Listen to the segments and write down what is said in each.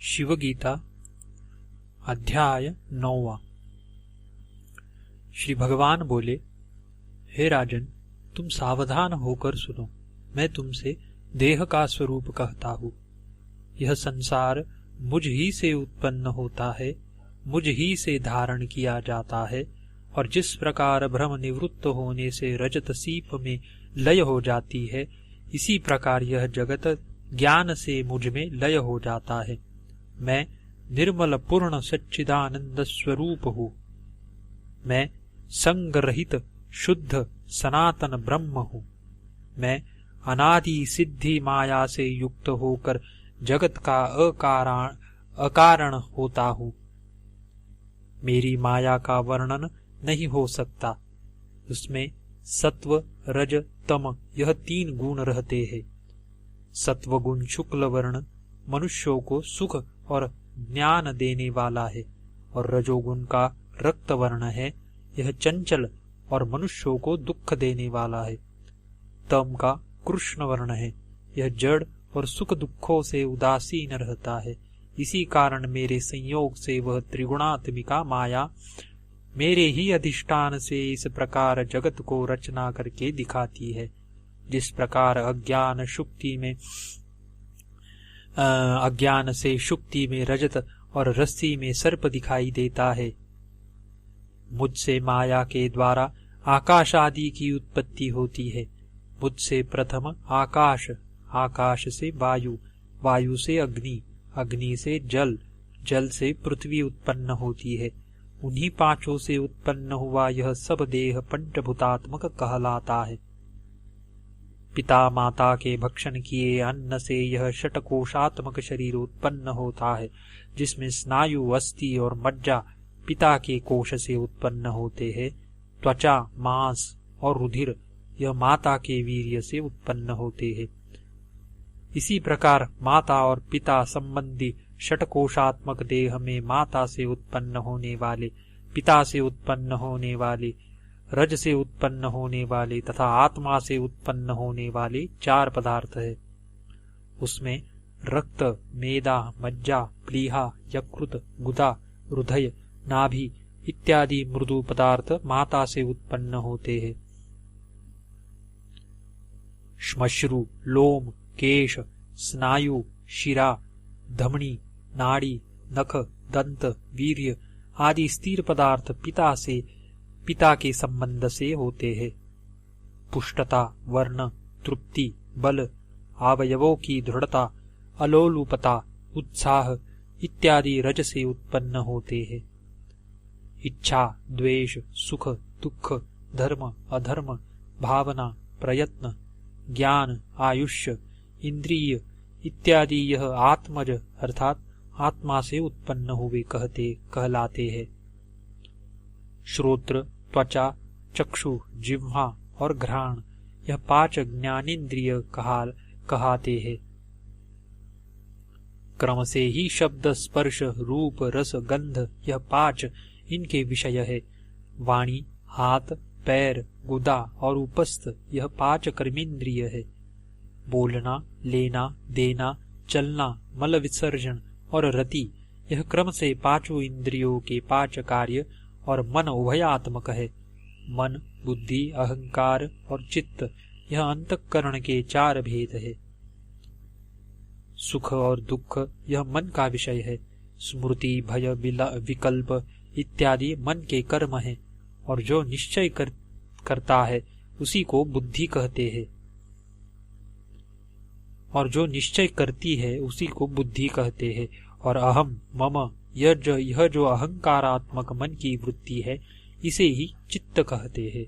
शिवगीता अध्याय 9। श्री भगवान बोले, हे राजन, तुम सावधान होकर सुनो। मैं तुमसे देह का स्वरूप कहता हूँ। यह संसार मुझ ही से उत्पन्न होता है, मुझ ही से धारण किया जाता है, और जिस प्रकार भ्रम निवृत्त होने से रजत सीप में लय हो जाती है, इसी प्रकार यह जगत ज्ञान से मुझ में लय हो जाता है। मैं निर्मल पूर्ण सच्चिदानंद स्वरूप हूँ। मैं संग रहित शुद्ध सनातन ब्रह्म हूँ। मैं अनादि सिद्धि माया से युक्त होकर जगत का अकारण होता हूँ। मेरी माया का वर्णन नहीं हो सकता। उसमें सत्व रज तम यह 3 गुण रहते हैं। सत्व गुण शुक्ल वर्ण मनुष्यों को सुख और ज्ञान देने वाला है, और रजोगुण का रक्त वर्ण है, यह चंचल और मनुष्यों को दुख देने वाला है। तम का कृष्ण वर्ण है, यह जड़ और सुख दुखों से उदासीन रहता है। इसी कारण मेरे संयोग से वह त्रिगुणात्मिका माया मेरे ही अधिष्ठान से इस प्रकार जगत को रचना करके दिखाती है। जिस प्रकार अज्ञान से शुक्ति में रजत और रस्सी में सर्प दिखाई देता है, मुझसे माया के द्वारा आकाश आदि की उत्पत्ति होती है। मुझसे प्रथम आकाश, आकाश से वायु, वायु से अग्नि, अग्नि से जल, जल से पृथ्वी उत्पन्न होती है। उन्हीं 5 से उत्पन्न हुआ यह सब देह पंचभूतात्मक कहलाता है। पिता माता के भक्षण किए अन्न से यह षटकोशात्मक शरीर उत्पन्न होता है, जिसमें स्नायु, अस्थि और मज्जा पिता के कोश से उत्पन्न होते हैं। त्वचा, मांस और रुधिर यह माता के वीर्य से उत्पन्न होते हैं। इसी प्रकार माता और पिता संबंधी षटकोशात्मक देह में माता से उत्पन्न होने वाले, पिता से उत्पन्न होने वाले, रज से उत्पन्न होने वाले तथा आत्मा से उत्पन्न होने वाले 4 पदार्थ है। उसमें रक्त, मेदा, मज्जा, प्लीहा, यकृत, गुदा, हृदय, नाभि इत्यादि मृदु पदार्थ माता से उत्पन्न होते हैं। श्मश्रु, लोम, केश, स्नायु, शिरा, धमनी, नाड़ी, नख, दंत, वीर्य आदि स्थिर पदार्थ पिता के संबंध से होते हैं। पुष्टता, वर्ण, तृप्ति, बल, अवयवों की दृढ़ता, अलोलुपता, उत्साह इत्यादि रज से उत्पन्न होते हैं। इच्छा, द्वेष, सुख, दुख, धर्म, अधर्म, भावना, प्रयत्न, ज्ञान, आयुष्य, इंद्रिय इत्यादि यह आत्मज अर्थात आत्मा से उत्पन्न हुए कहलाते हैं। श्रोत्र, त्वचा, चक्षु, जिह्वा और घ्राण यह 5 ज्ञानेन्द्रिय कहते हैं। क्रम से ही शब्द, स्पर्श, रूप, रस, गंध यह 5 इनके विषय है। वाणी, हाथ, पैर, गुदा और उपस्थ यह 5 कर्मेंद्रिय है। बोलना, लेना, देना, चलना, मल विसर्जन और रति यह क्रम से 5 इंद्रियों के 5 कार्य और मन उभयात्मक है। मन, बुद्धि, अहंकार और चित्त यह अंतःकरण के 4 भेद है। सुख और दुख यह मन का विषय है। स्मृति, भय, विकल्प इत्यादि मन के कर्म है, और जो निश्चय करता है उसी को बुद्धि कहते हैं, और जो निश्चय करती है उसी को बुद्धि कहते हैं। और अहम, मम यह जो अहंकारात्मक मन की वृत्ति है, इसे ही चित्त कहते हैं।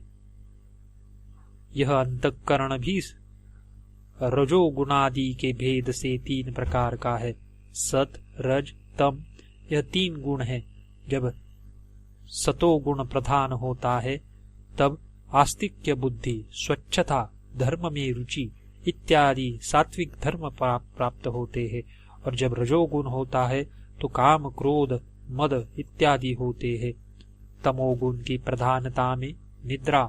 यह अंतःकरण भी रजोगुणादि के भेद से 3 प्रकार का है। सत, रज, तम यह 3 गुण है। जब सतोगुण प्रधान होता है तब आस्तिक्य बुद्धि, स्वच्छता, धर्म में रुचि इत्यादि सात्विक धर्म प्राप्त होते हैं, और जब रजोगुण होता है तो काम, क्रोध, मद इत्यादि होते हैं। तमोगुण की प्रधानता में निद्रा,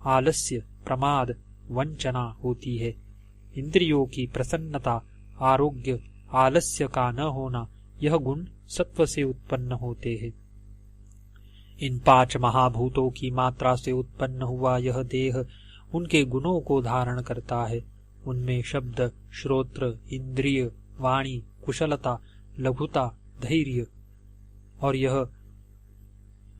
आलस्य, प्रमाद, वंचना होती है। इंद्रियों की प्रसन्नता, आरोग्य, आलस्य का न होना यह गुण सत्व से उत्पन्न होते हैं। इन 5 महाभूतों की मात्रा से उत्पन्न हुआ यह देह उनके गुणों को धारण करता है। उनमें शब्द, श्रोत्र, इंद्रिय, वाणी, कुशलता, लघुता, धैर्य और यह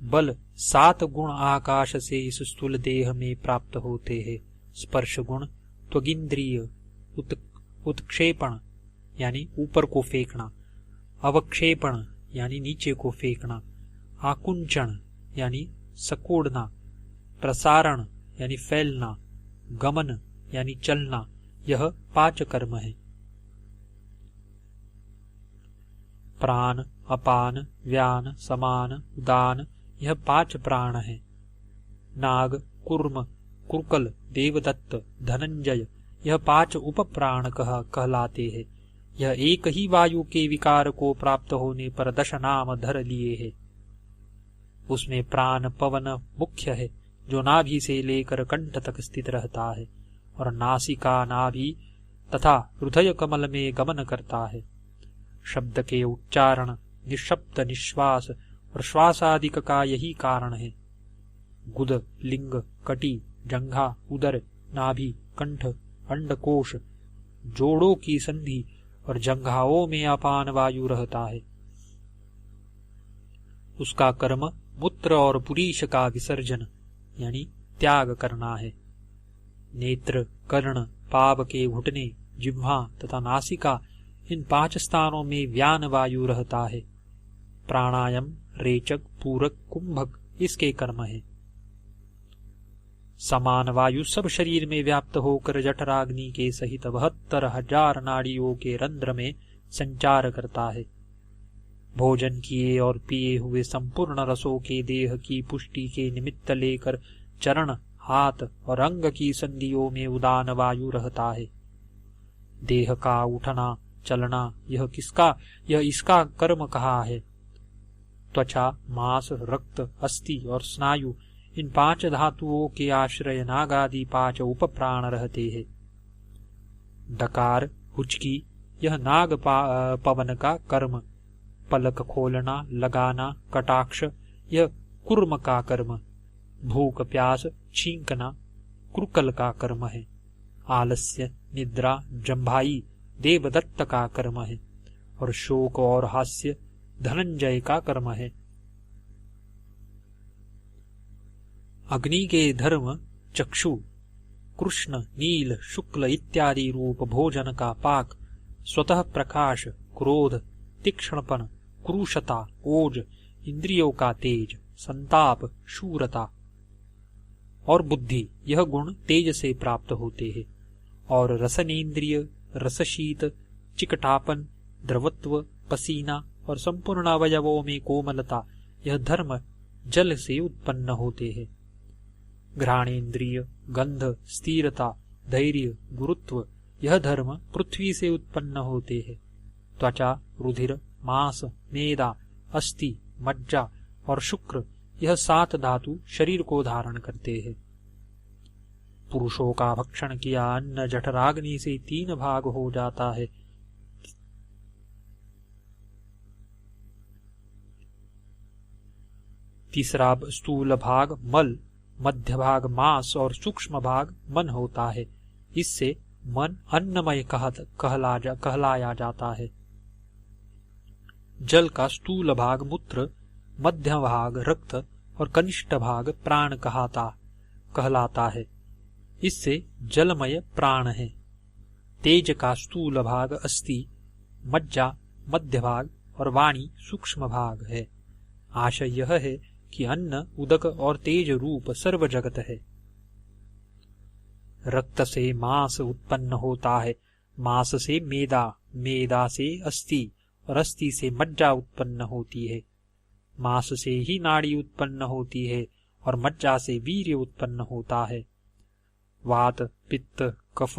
बल 7 गुण आकाश से इस स्थूल देह में प्राप्त होते हैं। स्पर्श गुण, त्वगिंद्रिय, उत्क्षेपण यानी ऊपर को फेंकना, अवक्षेपण यानी नीचे को फेंकना, आकुंचन यानी सकोड़ना, प्रसारण यानी फैलना, गमन यानी चलना, यह 5 कर्म है। प्राण, अपान, व्यान, समान, उदान, यह 5 प्राण है। नाग, कुर्म, कुरकल, देवदत्त, धनंजय, यह 5 उपप्राण कहलाते हैं। यह एक ही वायु के विकार को प्राप्त होने पर 10 नाम धर लिए है। उसमें प्राण पवन मुख्य है, जो नाभि से लेकर कंठ तक स्थित रहता है और नासिका, नाभि तथा हृदय कमल में गमन करता है। शब्द के उच्चारण, निःशब्द निश्वास और श्वासादिक का यही कारण है। गुद, लिंग, कटी, जंघा, उदर, नाभि, कंठ, अंडकोश, जोड़ों की संधि और जंघाओं में अपान वायु रहता है। उसका कर्म मूत्र और पुरीश का विसर्जन यानी त्याग करना है। नेत्र, कर्ण, पाव के घुटने, जिह्वा तथा नासिका, इन 5 स्थानों में व्यान वायु रहता है। प्राणायाम, रेचक, पूरक, कुंभक इसके कर्म है। समान वायु सब शरीर में व्याप्त होकर जठराग्नि के सहित 72,000 नाड़ियों के रंध्र में संचार करता है। भोजन किए और पिए हुए संपूर्ण रसों के देह की पुष्टि के निमित्त लेकर चरण, हाथ और अंग की संधियों में उदान वायु रहता है। देह का उठना चलना यह इसका कर्म कहा है। त्वचा, मांस, रक्त, अस्थि और स्नायु, इन 5 धातुओं के आश्रय नागादि 5 उपप्राण रहते हैं। डकार, हुचकी, यह नाग पवन का कर्म। पलक खोलना, लगाना, कटाक्ष, यह कुर्म का कर्म। भूख प्यास छींकना कुरकल का कर्म है। आलस्य, निद्रा, जंभाई देवदत्त का कर्म है और शोक और हास्य धनंजय का कर्म है। अग्नि के धर्म चक्षु, कृष्ण, नील, शुक्ल इत्यादि रूप भोजन का पाक, स्वतः प्रकाश, क्रोध, तीक्ष्णपन, क्रूशता, ओज, इंद्रियों का तेज, संताप, शूरता और बुद्धि, यह गुण तेज से प्राप्त होते हैं। और रसनेन्द्रिय, रसशीत, चिकटापन, द्रवत्व, पसीना और संपूर्ण अवयवों में कोमलता, यह धर्म जल से उत्पन्न होते हैं। घ्राणेन्द्रिय, गंध, स्थिरता, धैर्य, गुरुत्व, यह धर्म पृथ्वी से उत्पन्न होते हैं। त्वचा, रुधिर, मांस, मेदा, अस्थि, मज्जा और शुक्र, यह 7 धातु शरीर को धारण करते हैं। पुरुषों का भक्षण किया अन्न जठराग्नि से 3 भाग हो जाता है। तीसरा स्थूल भाग मल, मध्य भाग मांस और सूक्ष्म भाग मन होता है। इससे मन अन्नमय कहलाया जाता है। जल का स्थूल भाग मूत्र, मध्य भाग रक्त और कनिष्ठ भाग प्राण कहलाता है। इससे जलमय प्राण है। तेज का स्थूल भाग अस्थि, मज्जा मध्य भाग और वाणी सूक्ष्म भाग है। आशय यह है कि अन्न, उदक और तेज रूप सर्व जगत है। रक्त से मांस उत्पन्न होता है, मांस से मेदा, मेदा से अस्थि और अस्थि से मज्जा उत्पन्न होती है। मांस से ही नाड़ी उत्पन्न होती है और मज्जा से वीर्य उत्पन्न होता है। वात, पित्त, कफ,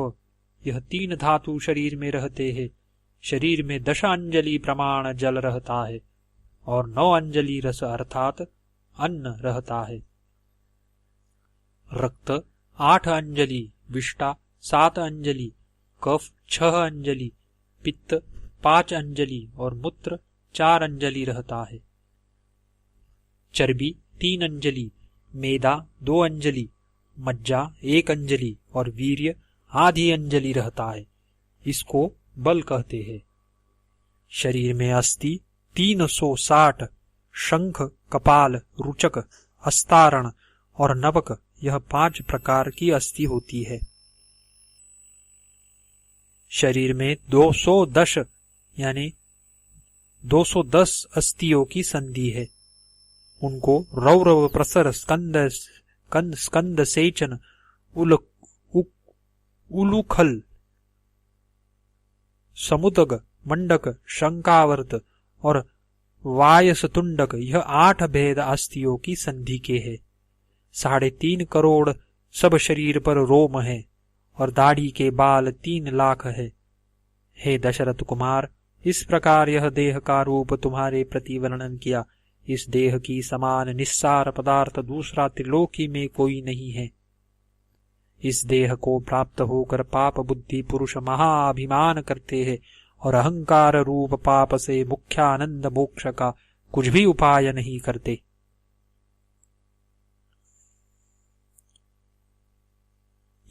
यह 3 धातु शरीर में रहते हैं। शरीर में 10 अंजलि प्रमाण जल रहता है और 9 अंजलि रस अर्थात अन्न रहता है। रक्त 8 अंजलि, विष्टा 7 अंजलि, कफ 6 अंजलि, पित्त 5 अंजलि और मूत्र 4 अंजलि रहता है, चर्बी 3 अंजलि, मेदा 2 अंजलि, मज्जा 1 अंजलि और वीर्य आधी अंजलि रहता है। इसको बल कहते हैं। शरीर में अस्थि 360, शंख, कपाल, रुचक, अस्तारण और नवक, यह 5 प्रकार की अस्थि होती है। शरीर में 210 यानी 210 अस्थियों की संधि है। उनको रौरव, प्रसर, स्कंद सेचन, उलूखल, समुदग, मंडक, शंकावर्त और वायसतुंडक, यह 8 भेद अस्थियों की संधि के है। 3.5 करोड़ सब शरीर पर रोम है और दाढ़ी के बाल 3 लाख है। हे दशरथ कुमार, इस प्रकार यह देह का रूप तुम्हारे प्रति वर्णन किया। इस देह की समान निस्सार पदार्थ दूसरा त्रिलोकी में कोई नहीं है। इस देह को प्राप्त होकर पाप बुद्धि पुरुष महाअभिमान करते हैं और अहंकार रूप पाप से मुख्यानंद मोक्ष का कुछ भी उपाय नहीं करते।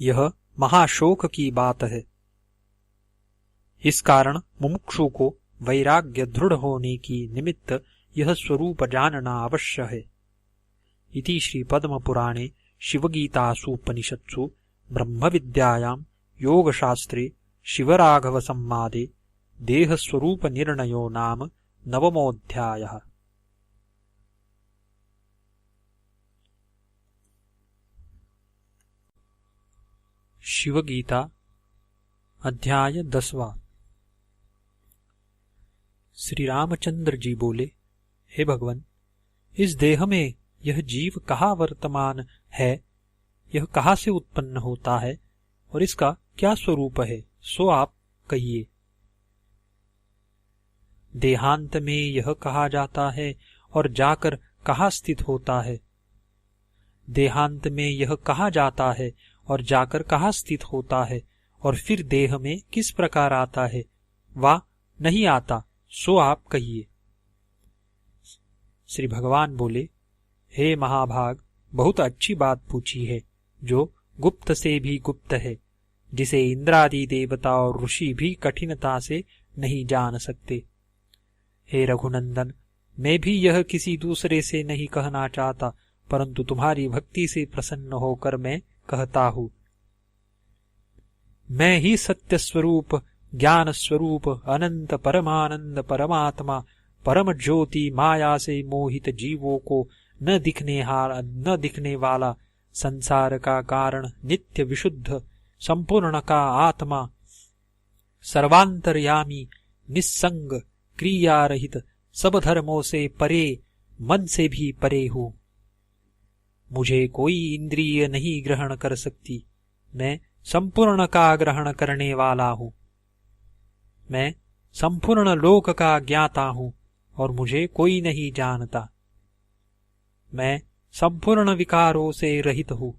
यह महाशोक की बात है। इस कारण मुमुक्षु को वैराग्य दृढ़ होने की निमित्त यह स्वरूप जानना अवश्य है। इति श्री पद्म पुराणे शिवगीतासूपनिषत्सु ब्रह्म विद्यायां योगशास्त्रे शिवराघव संवादे देह स्वरूप निर्णयो नाम 9मोऽध्यायः। शिवगीता अध्याय 10वां। श्री रामचंद्र जी बोले, हे भगवान, इस देह में यह जीव कहाँ वर्तमान है, यह कहाँ से उत्पन्न होता है और इसका क्या स्वरूप है, सो आप कहिए। देहांत में यह कहा जाता है और जाकर कहाँ स्थित होता है। देहांत में यह कहा जाता है और जाकर कहाँ स्थित होता है और फिर देह में किस प्रकार आता है वा नहीं आता, सो आप कहिए। श्री भगवान बोले, हे महाभाग, बहुत अच्छी बात पूछी है, जो गुप्त से भी गुप्त है, जिसे इंद्रादि देवता और ऋषि भी कठिनता से नहीं जान सकते। हे रघुनंदन, मैं भी यह किसी दूसरे से नहीं कहना चाहता, परंतु तुम्हारी भक्ति से प्रसन्न होकर मैं कहता हूँ। मैं ही सत्य स्वरूप, ज्ञान स्वरूप, अनंत परमानंद परमात्मा, परम ज्योति, माया से मोहित जीवों को न दिखने वाला, संसार का कारण, नित्य विशुद्ध, संपूर्ण का आत्मा, सर्वांतर्यामी, निस्संग, क्रिया रहित, सब धर्मों से परे, मन से भी परे हूँ। मुझे कोई इंद्रिय नहीं ग्रहण कर सकती। मैं संपूर्ण का ग्रहण करने वाला हूँ। मैं संपूर्ण लोक का ज्ञाता हूँ और मुझे कोई नहीं जानता। मैं संपूर्ण विकारों से रहित हूँ।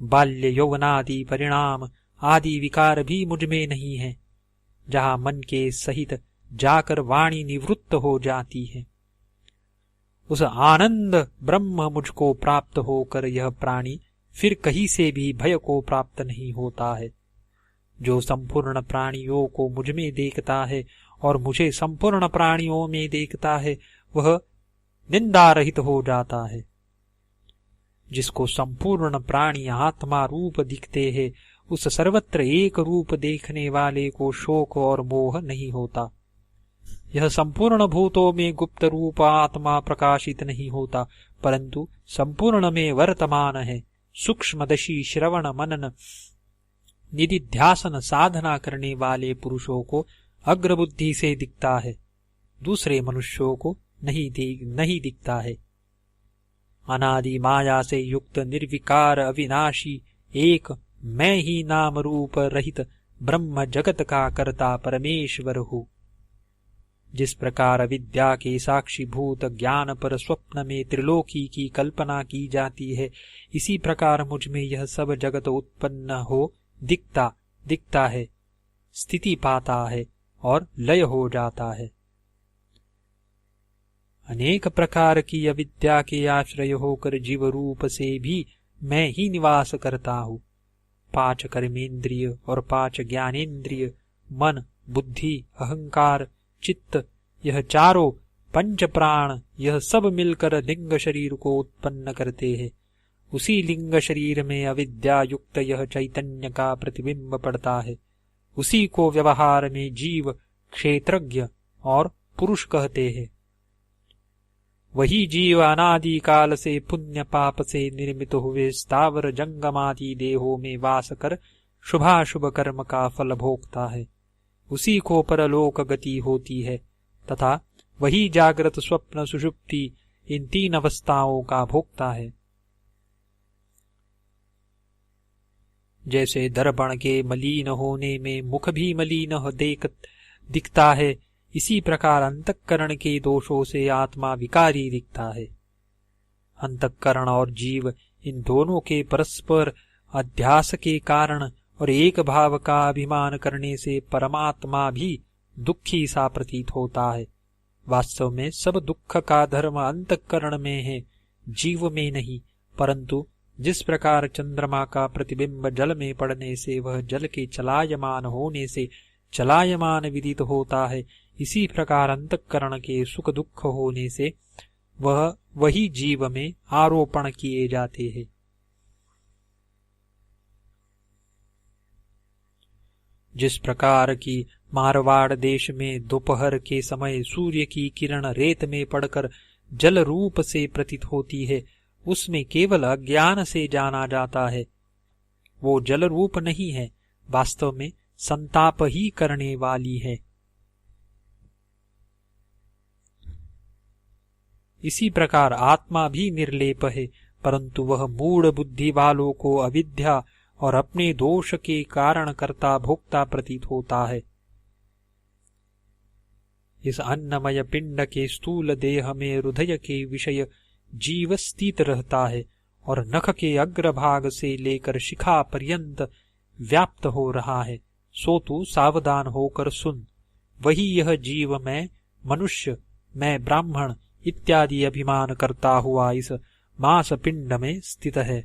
बाल्य यौवनादि परिणाम आदि विकार भी मुझ में नहीं है। जहाँ मन के सहित जाकर वाणी निवृत्त हो जाती है, उस आनंद ब्रह्म मुझको प्राप्त होकर यह प्राणी फिर कहीं से भी भय को प्राप्त नहीं होता है। जो संपूर्ण प्राणियों को मुझ में देखता है और मुझे संपूर्ण प्राणियों में देखता है, वह निंदा रहित हो जाता है। जिसको संपूर्ण प्राणी आत्मा रूप दिखते हैं, उस सर्वत्र एक रूप देखने वाले को शोक और मोह नहीं होता। यह संपूर्ण भूतों में गुप्त रूप आत्मा प्रकाशित नहीं होता, परंतु संपूर्ण में वर्तमान है। सूक्ष्मदशी, श्रवण, मनन, निधिध्यासन साधना करने वाले पुरुषों को अग्रबुद्धि से दिखता है, दूसरे मनुष्यों को नहीं दिखता है। अनादि माया से युक्त निर्विकार अविनाशी एक मैं ही नाम रूप रहित ब्रह्म जगत का कर्ता परमेश्वर हूँ। जिस प्रकार अविद्या के साक्षीभूत ज्ञान पर स्वप्न में त्रिलोकी की कल्पना की जाती है, इसी प्रकार मुझ में यह सब जगत उत्पन्न हो दिखता है, स्थिति पाता है और लय हो जाता है। अनेक प्रकार की अविद्या के आश्रय होकर जीव रूप से भी मैं ही निवास करता हूँ। 5 कर्मेंद्रिय और 5 ज्ञानेंद्रिय, मन, बुद्धि, अहंकार, चित्त, यह चारों 5 प्राण, यह सब मिलकर लिंग शरीर को उत्पन्न करते हैं। उसी लिंग शरीर में अविद्या युक्त यह चैतन्य का प्रतिबिंब पड़ता है। उसी को व्यवहार में जीव, क्षेत्रज्ञ और पुरुष कहते हैं। वही जीव अनादि काल से पुण्य पाप से निर्मित हुए स्थावर जंगमादि देहों में वास कर शुभाशुभ कर्म का फल भोगता है। उसी को परलोक गति होती है तथा वही जागृत, स्वप्न, सुषुप्ति इन 3 अवस्थाओं का भोगता है। जैसे दर्पण के मलिन होने में मुख भी मलिन दिखता है, इसी प्रकार अंतःकरण के दोषों से आत्मा विकारी दिखता है। अंतःकरण और जीव इन दोनों के परस्पर अध्यास के कारण और एक भाव का अभिमान करने से परमात्मा भी दुखी सा प्रतीत होता है। वास्तव में सब दुख का धर्म अंतःकरण में है, जीव में नहीं। परंतु जिस प्रकार चंद्रमा का प्रतिबिंब जल में पड़ने से वह जल के चलायमान होने से चलायमान विदित होता है, इसी प्रकार अंतःकरण के सुख दुख होने से वही जीव में आरोपण किए जाते हैं। जिस प्रकार की मारवाड़ देश में दोपहर के समय सूर्य की किरण रेत में पड़कर जल रूप से प्रतीत होती है, उसमें केवल अज्ञान से जाना जाता है। वो जल रूप नहीं है, वास्तव में संताप ही करने वाली है। इसी प्रकार आत्मा भी निर्लेप है, परंतु वह मूढ़ बुद्धि वालों को अविद्या और अपने दोष के कारण कर्ता भोक्ता प्रतीत होता है। इस अन्नमय पिंड के स्थूल देह में हृदय के विषय जीव स्थित रहता है और नख के अग्रभाग से लेकर शिखा पर्यंत व्याप्त हो रहा है। सो तू सावधान होकर सुन। वही यह जीव मैं मनुष्य, मैं ब्राह्मण इत्यादि अभिमान करता हुआ इस मांस पिंड में स्थित है।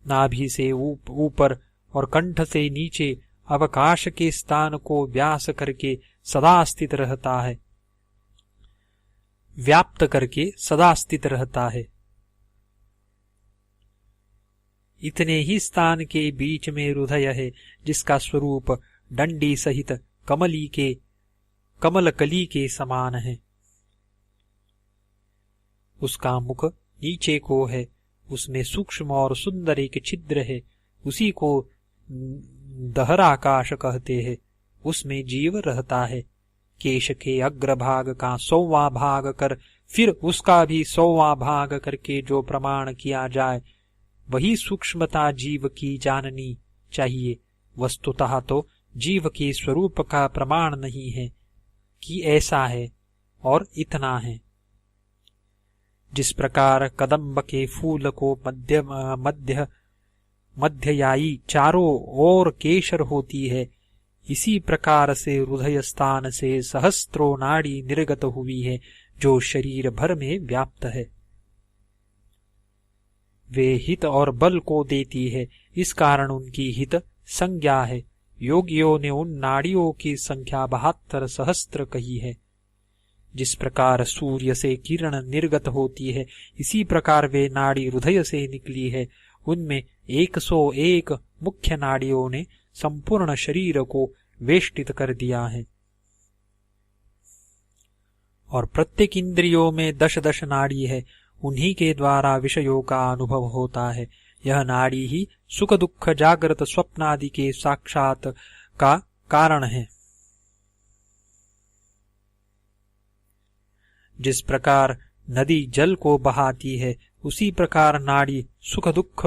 नाभि से ऊपर और कंठ से नीचे अवकाश के स्थान को व्यास करके सदा स्थित रहता है, व्याप्त करके सदा स्थित रहता है। इतने ही स्थान के बीच में हृदय है, जिसका स्वरूप डंडी सहित कमल कली के समान है। उसका मुख नीचे को है, उसमें सूक्ष्म और सुंदर एक छिद्र है, उसी को दहराकाश कहते हैं। उसमें जीव रहता है। केश के अग्रभाग का 100वां भाग कर फिर उसका भी 100वां भाग करके जो प्रमाण किया जाए, वही सूक्ष्मता जीव की जाननी चाहिए। वस्तुतः तो जीव के स्वरूप का प्रमाण नहीं है कि ऐसा है और इतना है। जिस प्रकार कदम्ब के फूल को मध्ययाई चारों ओर केशर होती है, इसी प्रकार से हृदय स्थान से सहस्त्रों नाड़ी निर्गत हुई है, जो शरीर भर में व्याप्त है। वे हित और बल को देती है, इस कारण उनकी हित संज्ञा है। योगियों ने उन नाड़ियों की संख्या 72 सहस्त्र कही है। जिस प्रकार सूर्य से किरण निर्गत होती है, इसी प्रकार वे नाड़ी हृदय से निकली है। उनमें 101 मुख्य नाड़ियों ने संपूर्ण शरीर को वेष्टित कर दिया है और प्रत्येक इंद्रियों में 10-10 नाड़ी है। उन्हीं के द्वारा विषयों का अनुभव होता है। यह नाड़ी ही सुख दुख जागृत स्वप्न आदि के साक्षात का कारण है। जिस प्रकार नदी जल को बहाती है, उसी प्रकार नाड़ी सुख दुख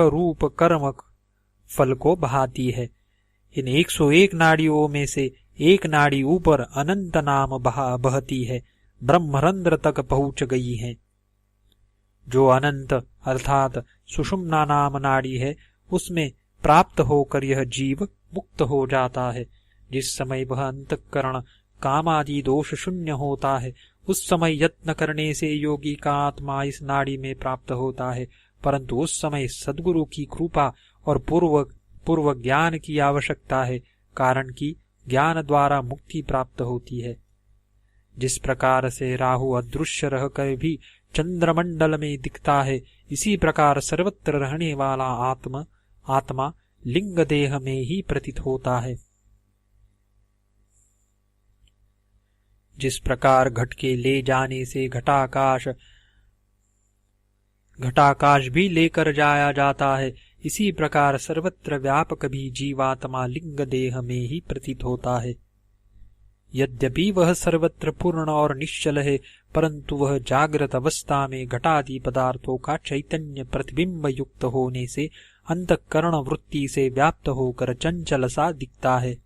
रूप कर्म फल को बहाती है। इन 101 नाड़ियों में से एक नाड़ी ऊपर अनंत नाम बहती है, ब्रह्मरंध्र तक पहुंच गई है। जो अनंत अर्थात सुषुम्ना नाम नाड़ी है, उसमें प्राप्त होकर यह जीव मुक्त हो जाता है। जिस समय वह अंतःकरण काम आदि दोष शून्य होता है, उस समय यत्न करने से योगी का आत्मा इस नाड़ी में प्राप्त होता है, परंतु उस समय सद्गुरु की कृपा और पूर्व ज्ञान की आवश्यकता है, कारण कि ज्ञान द्वारा मुक्ति प्राप्त होती है। जिस प्रकार से राहु अदृश्य रहकर भी चंद्रमंडल में दिखता है, इसी प्रकार सर्वत्र रहने वाला आत्मा लिंग देह में ही प्रतीत होता है। जिस प्रकार घट के ले जाने से घटाकाश भी लेकर जाया जाता है, इसी प्रकार सर्वत्र व्यापक भी जीवात्मा लिंग देह में ही प्रतीत होता है। यद्यपि वह सर्वत्र पूर्ण और निश्चल है, परंतु वह जागृत अवस्था में घटादि पदार्थों का चैतन्य प्रतिबिंब युक्त होने से अंतःकरण वृत्ति से व्याप्त होकर चंचल सा दिखता है।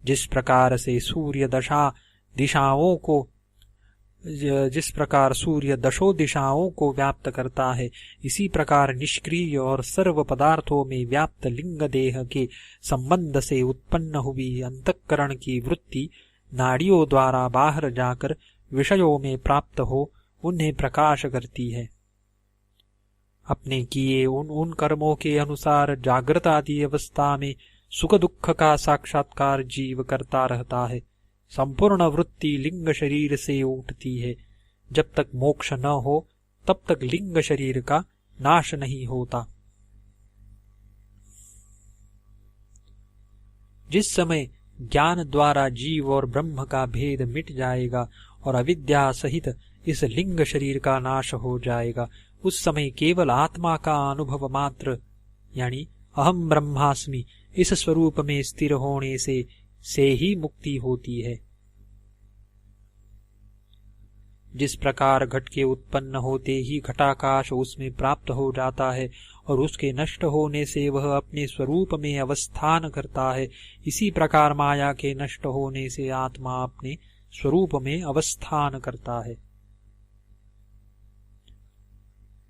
जिस प्रकार सूर्य दशो दिशाओं को व्याप्त करता है, इसी प्रकार निष्क्रिय और सर्व पदार्थों में व्याप्त लिंग देह के संबंध से उत्पन्न हुई अंतःकरण की वृत्ति नाड़ियों द्वारा बाहर जाकर विषयों में प्राप्त हो उन्हें प्रकाश करती है। अपने किए उन कर्मों के अनुसार जागृत आदि अवस्था में सुख दुख का साक्षात्कार जीव करता रहता है। संपूर्ण वृत्ति लिंग शरीर से उठती है। जब तक मोक्ष न हो तब तक लिंग शरीर का नाश नहीं होता। जिस समय ज्ञान द्वारा जीव और ब्रह्म का भेद मिट जाएगा और अविद्या सहित इस लिंग शरीर का नाश हो जाएगा, उस समय केवल आत्मा का अनुभव मात्र यानी अहम ब्रह्मास्मि इस स्वरूप में स्थिर होने से ही मुक्ति होती है। जिस प्रकार घट के उत्पन्न होते ही घटाकाश उसमें प्राप्त हो जाता है और उसके नष्ट होने से वह अपने स्वरूप में अवस्थान करता है, इसी प्रकार माया के नष्ट होने से आत्मा अपने स्वरूप में अवस्थान करता है।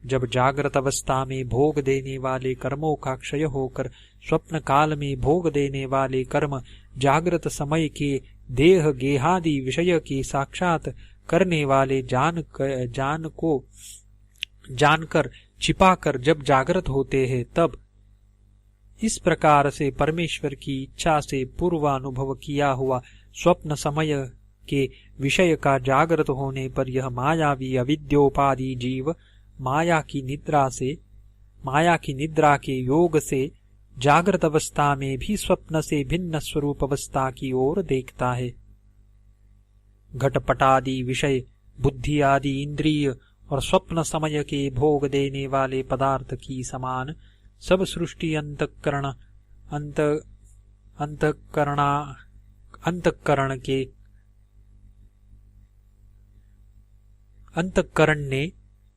जब जागृत अवस्था में भोग देने वाले कर्मों का क्षय होकर स्वप्न काल में भोग देने वाले कर्म जागृत समय के देह गेहादि विषय की साक्षात करने वाले जानकर छिपाकर जब जागृत होते हैं, तब इस प्रकार से परमेश्वर की इच्छा से पूर्वानुभव किया हुआ स्वप्न समय के विषय का जागृत होने पर यह मायावी अविद्योपादि जीव माया की निद्रा के योग से जागृत अवस्था में भी स्वप्न से भिन्न स्वरूप अवस्था की ओर देखता है। घटपटादि विषय, बुद्धि आदि इंद्रिय और स्वप्न समय के भोग देने वाले पदार्थ की समान सब सृष्टि अंतःकरण ने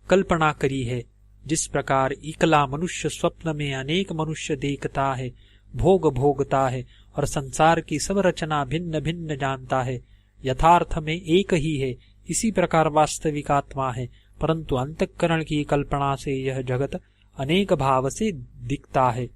कल्पना करी है। जिस प्रकार इकला मनुष्य स्वप्न में अनेक मनुष्य देखता है, भोग भोगता है और संसार की सब रचना भिन्न भिन्न जानता है, यथार्थ में एक ही है, इसी प्रकार वास्तविक आत्मा है, परंतु अंतःकरण की कल्पना से यह जगत अनेक भाव से दिखता है।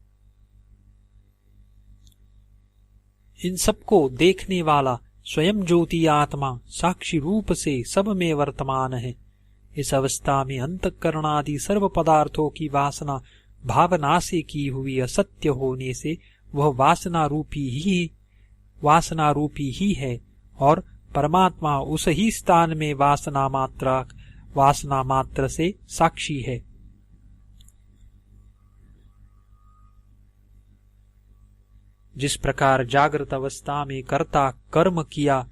इन सबको देखने वाला स्वयं ज्योति आत्मा साक्षी रूप से सब में वर्तमान है। इस अवस्था में अंतःकरण आदि सर्व पदार्थों की वासना भावना से की हुई असत्य होने से वह वासना रूपी ही है और परमात्मा उस ही स्थान में वासना मात्र से साक्षी है। जिस प्रकार जागृत अवस्था में कर्ता कर्म किया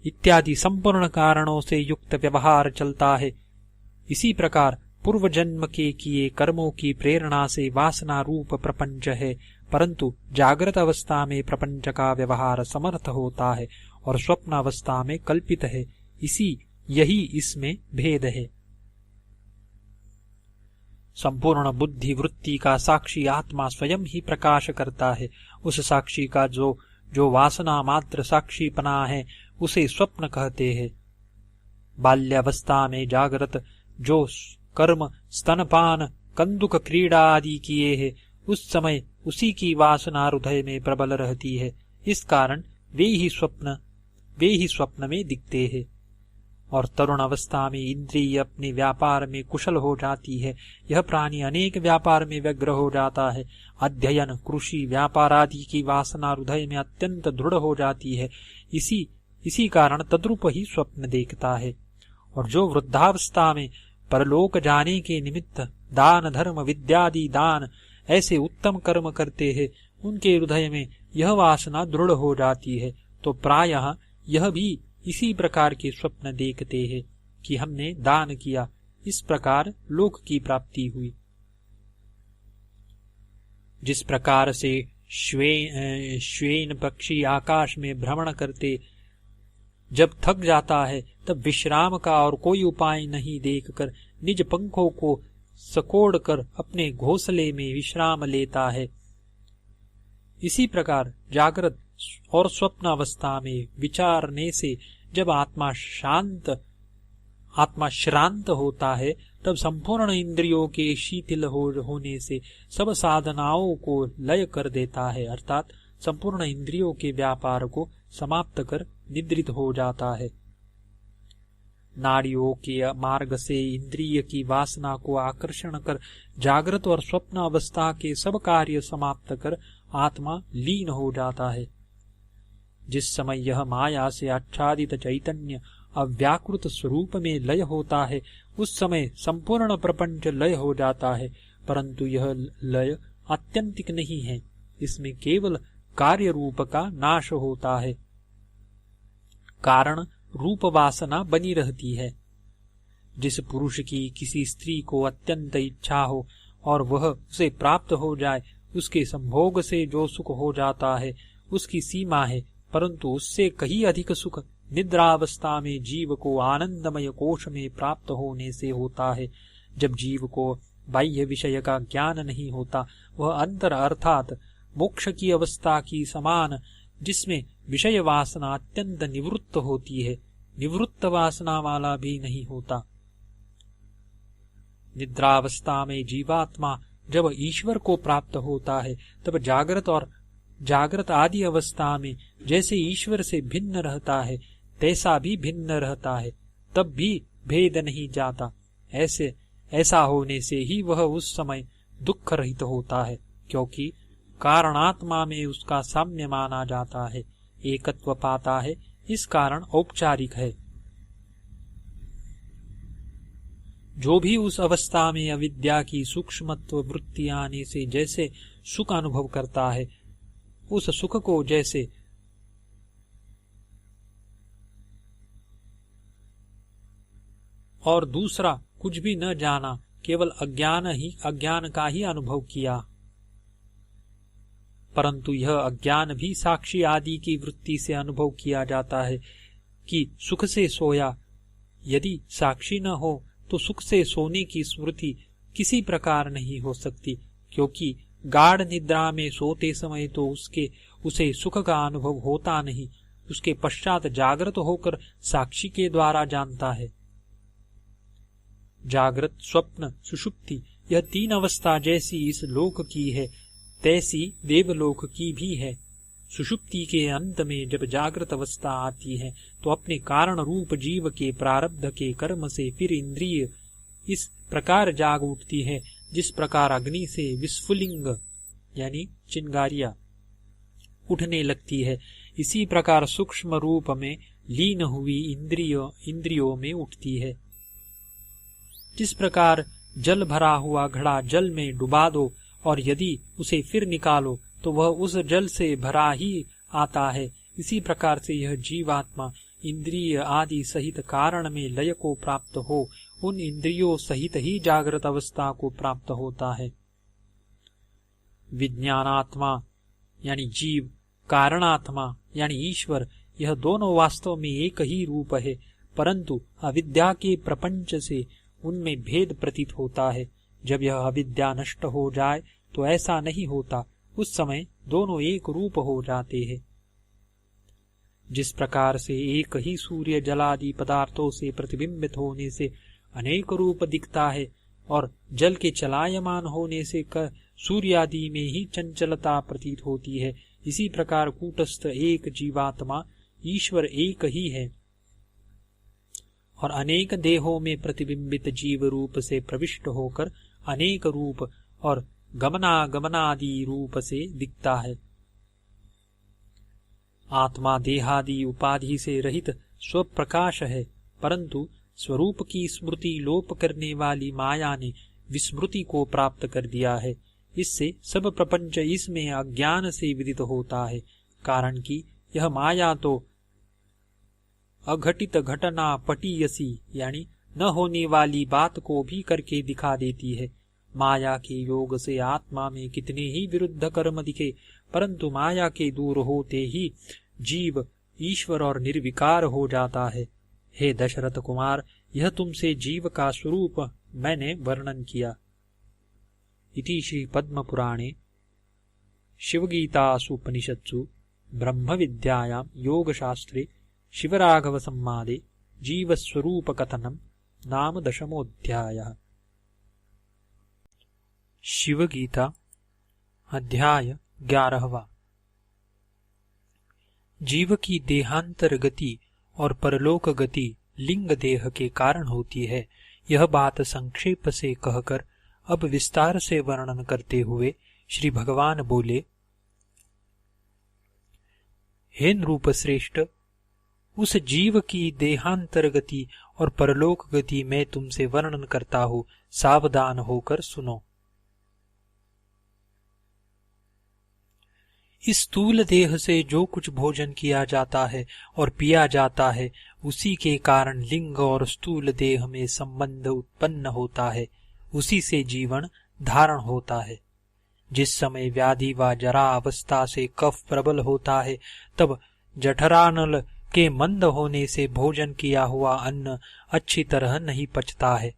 इत्यादि संपूर्ण कारणों से युक्त व्यवहार चलता है, इसी प्रकार पूर्व जन्म के किए कर्मों की प्रेरणा से वासना रूप प्रपंच है, परंतु जागृत अवस्था में प्रपंच का व्यवहार समर्थ होता है और स्वप्न अवस्था में कल्पित है। यही इसमें भेद है। संपूर्ण बुद्धि वृत्ति का साक्षी आत्मा स्वयं ही प्रकाश करता है। उस साक्षी का जो वासना मात्र साक्षीपना है उसे स्वप्न कहते हैं। बाल्यावस्था में जागृत जो कर्म स्तनपान कंदुक क्रीड़ा आदि किए हैं, उस समय उसी की वासना हृदय में प्रबल रहती है। इस कारण वे ही स्वप्न में दिखते हैं। और तरुण अवस्था में इंद्रिय अपने व्यापार में कुशल हो जाती है। यह प्राणी अनेक व्यापार में व्यग्र हो जाता है। अध्ययन, कृषि, व्यापार आदि की वासना हृदय में अत्यंत दृढ़ हो जाती है। इसी कारण तद्रूप ही स्वप्न देखता है। और जो वृद्धावस्था में परलोक जाने के निमित्त दान, धर्म, विद्यादि दान ऐसे उत्तम कर्म करते हैं, उनके हृदय में यह वासना दृढ़ हो जाती है। तो प्रायः यह भी इसी प्रकार के स्वप्न देखते हैं कि हमने दान किया, इस प्रकार लोक की प्राप्ति हुई। जिस प्रकार से श्वेन पक्षी आकाश में भ्रमण करते जब थक जाता है, तब विश्राम का और कोई उपाय नहीं देखकर निज पंखों को सकोड़कर अपने घोंसले में विश्राम लेता है, इसी प्रकार जागृत और स्वप्न अवस्था में विचारने से जब आत्मा श्रांत होता है, तब संपूर्ण इंद्रियों के शिथिल होने से सब साधनाओं को लय कर देता है, अर्थात संपूर्ण इंद्रियों के व्यापार को समाप्त कर निद्रित हो जाता है। नाड़ियों के मार्ग से इंद्रिय की वासना को आकर्षण कर जागृत और स्वप्न अवस्था के सब कार्य समाप्त कर आत्मा लीन हो जाता है। जिस समय यह माया से आच्छादित चैतन्य अव्याकृत स्वरूप में लय होता है, उस समय संपूर्ण प्रपंच लय हो जाता है। परंतु यह लय आत्यंतिक नहीं है, इसमें केवल कार्य रूप का नाश होता है। कारण रूप वासना बनी रहती है। जिस पुरुष की किसी स्त्री को अत्यंत इच्छा हो और वह उसे प्राप्त हो जाए, उसके संभोग से जो सुख हो जाता है उसकी सीमा है, परंतु उससे कहीं अधिक सुख निद्रावस्था में जीव को आनंदमय कोश में प्राप्त होने से होता है। जब जीव को बाह्य विषय का ज्ञान नहीं होता, वह अंतर अर्थात मोक्ष की अवस्था की समान, जिसमें विषय वासना अत्यंत निवृत्त होती है, निवृत्त वासना वाला भी नहीं होता। निद्रावस्था में जीवात्मा जब ईश्वर को प्राप्त होता है, तब जागृत आदि अवस्था में जैसे ईश्वर से भिन्न रहता है, तैसा भी भिन्न रहता है, तब भी भेद नहीं जाता। ऐसा होने से ही वह उस समय दुख रहित होता है, क्योंकि कारणात्मा में उसका साम्य माना जाता है, एकत्व पाता है, इस कारण औपचारिक है। जो भी उस अवस्था में अविद्या की सूक्ष्मत्व वृत्ति आने से जैसे सुख अनुभव करता है, उस सुख को जैसे और दूसरा कुछ भी न जाना, केवल अज्ञान का ही अनुभव किया। परंतु यह अज्ञान भी साक्षी आदि की वृत्ति से अनुभव किया जाता है कि सुख से सोया। यदि साक्षी न हो तो सुख से सोने की स्मृति किसी प्रकार नहीं हो सकती, क्योंकि गाढ़ निद्रा में सोते समय तो उसे सुख का अनुभव होता नहीं, उसके पश्चात जागृत होकर साक्षी के द्वारा जानता है। जागृत, स्वप्न, सुषुप्ति यह तीन अवस्था जैसी इस लोक की है, तैसी देवलोक की भी है। सुषुप्ति के अंत में जब जागृत अवस्था आती है, तो अपने कारण रूप जीव के प्रारब्ध के कर्म से फिर इंद्रिय इस प्रकार जाग उठती है, जिस प्रकार अग्नि से विस्फुलिंग यानी चिंगारियां उठने लगती है, इसी प्रकार सूक्ष्म रूप में लीन हुई इंद्रियों में उठती है। जिस प्रकार जल भरा हुआ घड़ा जल में डुबा दो और यदि उसे फिर निकालो तो वह उस जल से भरा ही आता है, इसी प्रकार से यह जीवात्मा इंद्रिय आदि सहित कारण में लय को प्राप्त हो उन इंद्रियों सहित ही जागृत अवस्था को प्राप्त होता है। विज्ञानात्मा यानी जीव, कारणात्मा यानी ईश्वर, यह दोनों वास्तव में एक ही रूप है, परंतु अविद्या के प्रपंच से उनमें भेद प्रतीत होता है। जब यह अविद्या नष्ट हो जाए तो ऐसा नहीं होता, उस समय दोनों एक रूप हो जाते हैं। जिस प्रकार से एक ही सूर्य जलादि पदार्थों से प्रतिबिंबित होने से अनेक रूप दिखता है और जल के चलायमान होने से सूर्यादि में ही चंचलता प्रतीत होती है, इसी प्रकार कूटस्थ एक जीवात्मा ईश्वर एक ही है और अनेक देहों में प्रतिबिंबित जीव रूप से प्रविष्ट होकर अनेक रूप और गमनागमनादि रूप से दिखता है। आत्मा देहादि उपाधि से रहित स्वप्रकाश है, परंतु स्वरूप की स्मृति लोप करने वाली माया ने विस्मृति को प्राप्त कर दिया है। इससे सब प्रपंच इसमें अज्ञान से विदित होता है, कारण कि यह माया तो अघटित घटना पटीयसी यानी न होने वाली बात को भी करके दिखा देती है। माया के योग से आत्मा में कितने ही विरुद्ध कर्म दिखे, परंतु माया के दूर होते ही जीव ईश्वर और निर्विकार हो जाता है। हे दशरथ कुमार, यह तुमसे जीव का स्वरूप मैंने वर्णन किया। इति श्री पद्म पुराणे शिवगीतासूपनिषत्सु ब्रह्म विद्यायां योगशास्त्रे शिवराघव संवादे जीवस्वरूप कथनम नाम 10मोऽध्यायः। शिवगीता अध्याय 11वां। जीव की देहांतर गति और परलोक गति लिंग देह के कारण होती है। यह बात संक्षेप से कहकर अब विस्तार से वर्णन करते हुए श्री भगवान बोले, हे नृप श्रेष्ठ, उस जीव की देहांतर गति और परलोक गति मैं तुमसे वर्णन करता हूँ, सावधान होकर सुनो। इस स्थूल देह से जो कुछ भोजन किया जाता है और पिया जाता है, उसी के कारण लिंग और स्थूल देह में संबंध उत्पन्न होता है, उसी से जीवन धारण होता है। जिस समय व्याधि व जरा अवस्था से कफ प्रबल होता है, तब जठरानल के मंद होने से भोजन किया हुआ अन्न अच्छी तरह नहीं पचता है।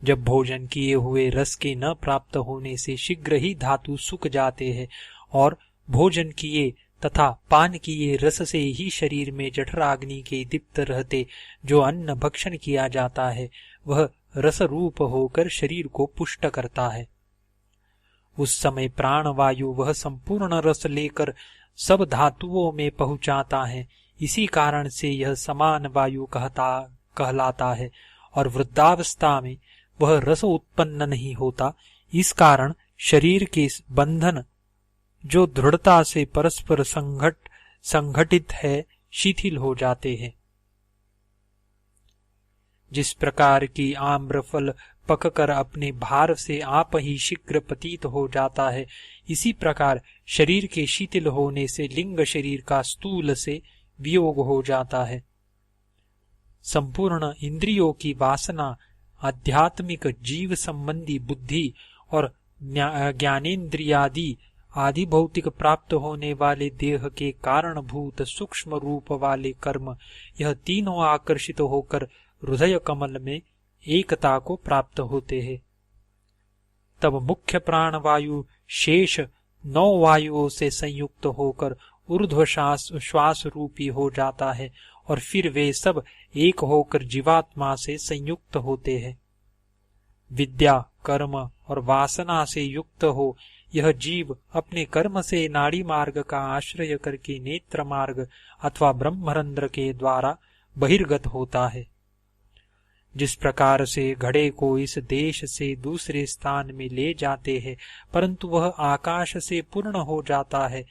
जब भोजन किए हुए रस के न प्राप्त होने से शीघ्र ही धातु सूख जाते हैं और भोजन किए तथा पान किए रस से ही शरीर में जठराग्नि के दीप्त रहते जो अन्न भक्षण किया जाता है, वह रस रूप होकर शरीर को पुष्ट करता है। उस समय प्राण वायु वह संपूर्ण रस लेकर सब धातुओं में पहुंचाता है। इसी कारण से यह समान वायु कहलाता है और वृद्धावस्था में वह रस उत्पन्न नहीं होता। इस कारण शरीर के बंधन जो दृढ़ता से परस्पर संघटित है, शिथिल हो जाते हैं। जिस प्रकार की आम्रफल पककर अपने भार से आप ही शीघ्र पतित हो जाता है, इसी प्रकार शरीर के शिथिल होने से लिंग शरीर का स्थूल से वियोग हो जाता है। संपूर्ण इंद्रियों की वासना आध्यात्मिक जीव संबंधी बुद्धि और ज्ञानेन्द्रियादि आदि भौतिक प्राप्त होने वाले देह के कारणभूत सूक्ष्म रूप वाले कर्म, यह तीनों आकर्षित होकर हृदय कमल में एकता को प्राप्त होते हैं। तब मुख्य प्राण वायु शेष 9 वायुओं से संयुक्त होकर ऊर्ध्व श्वास रूपी हो जाता है और फिर वे सब एक होकर जीवात्मा से संयुक्त होते हैं। विद्या, कर्म और वासना से युक्त हो यह जीव अपने कर्म से नाड़ी मार्ग का आश्रय करके नेत्र मार्ग अथवा ब्रह्मरंध्र के द्वारा बहिर्गत होता है। जिस प्रकार से घड़े को इस देश से दूसरे स्थान में ले जाते हैं, परंतु वह आकाश से पूर्ण हो जाता है,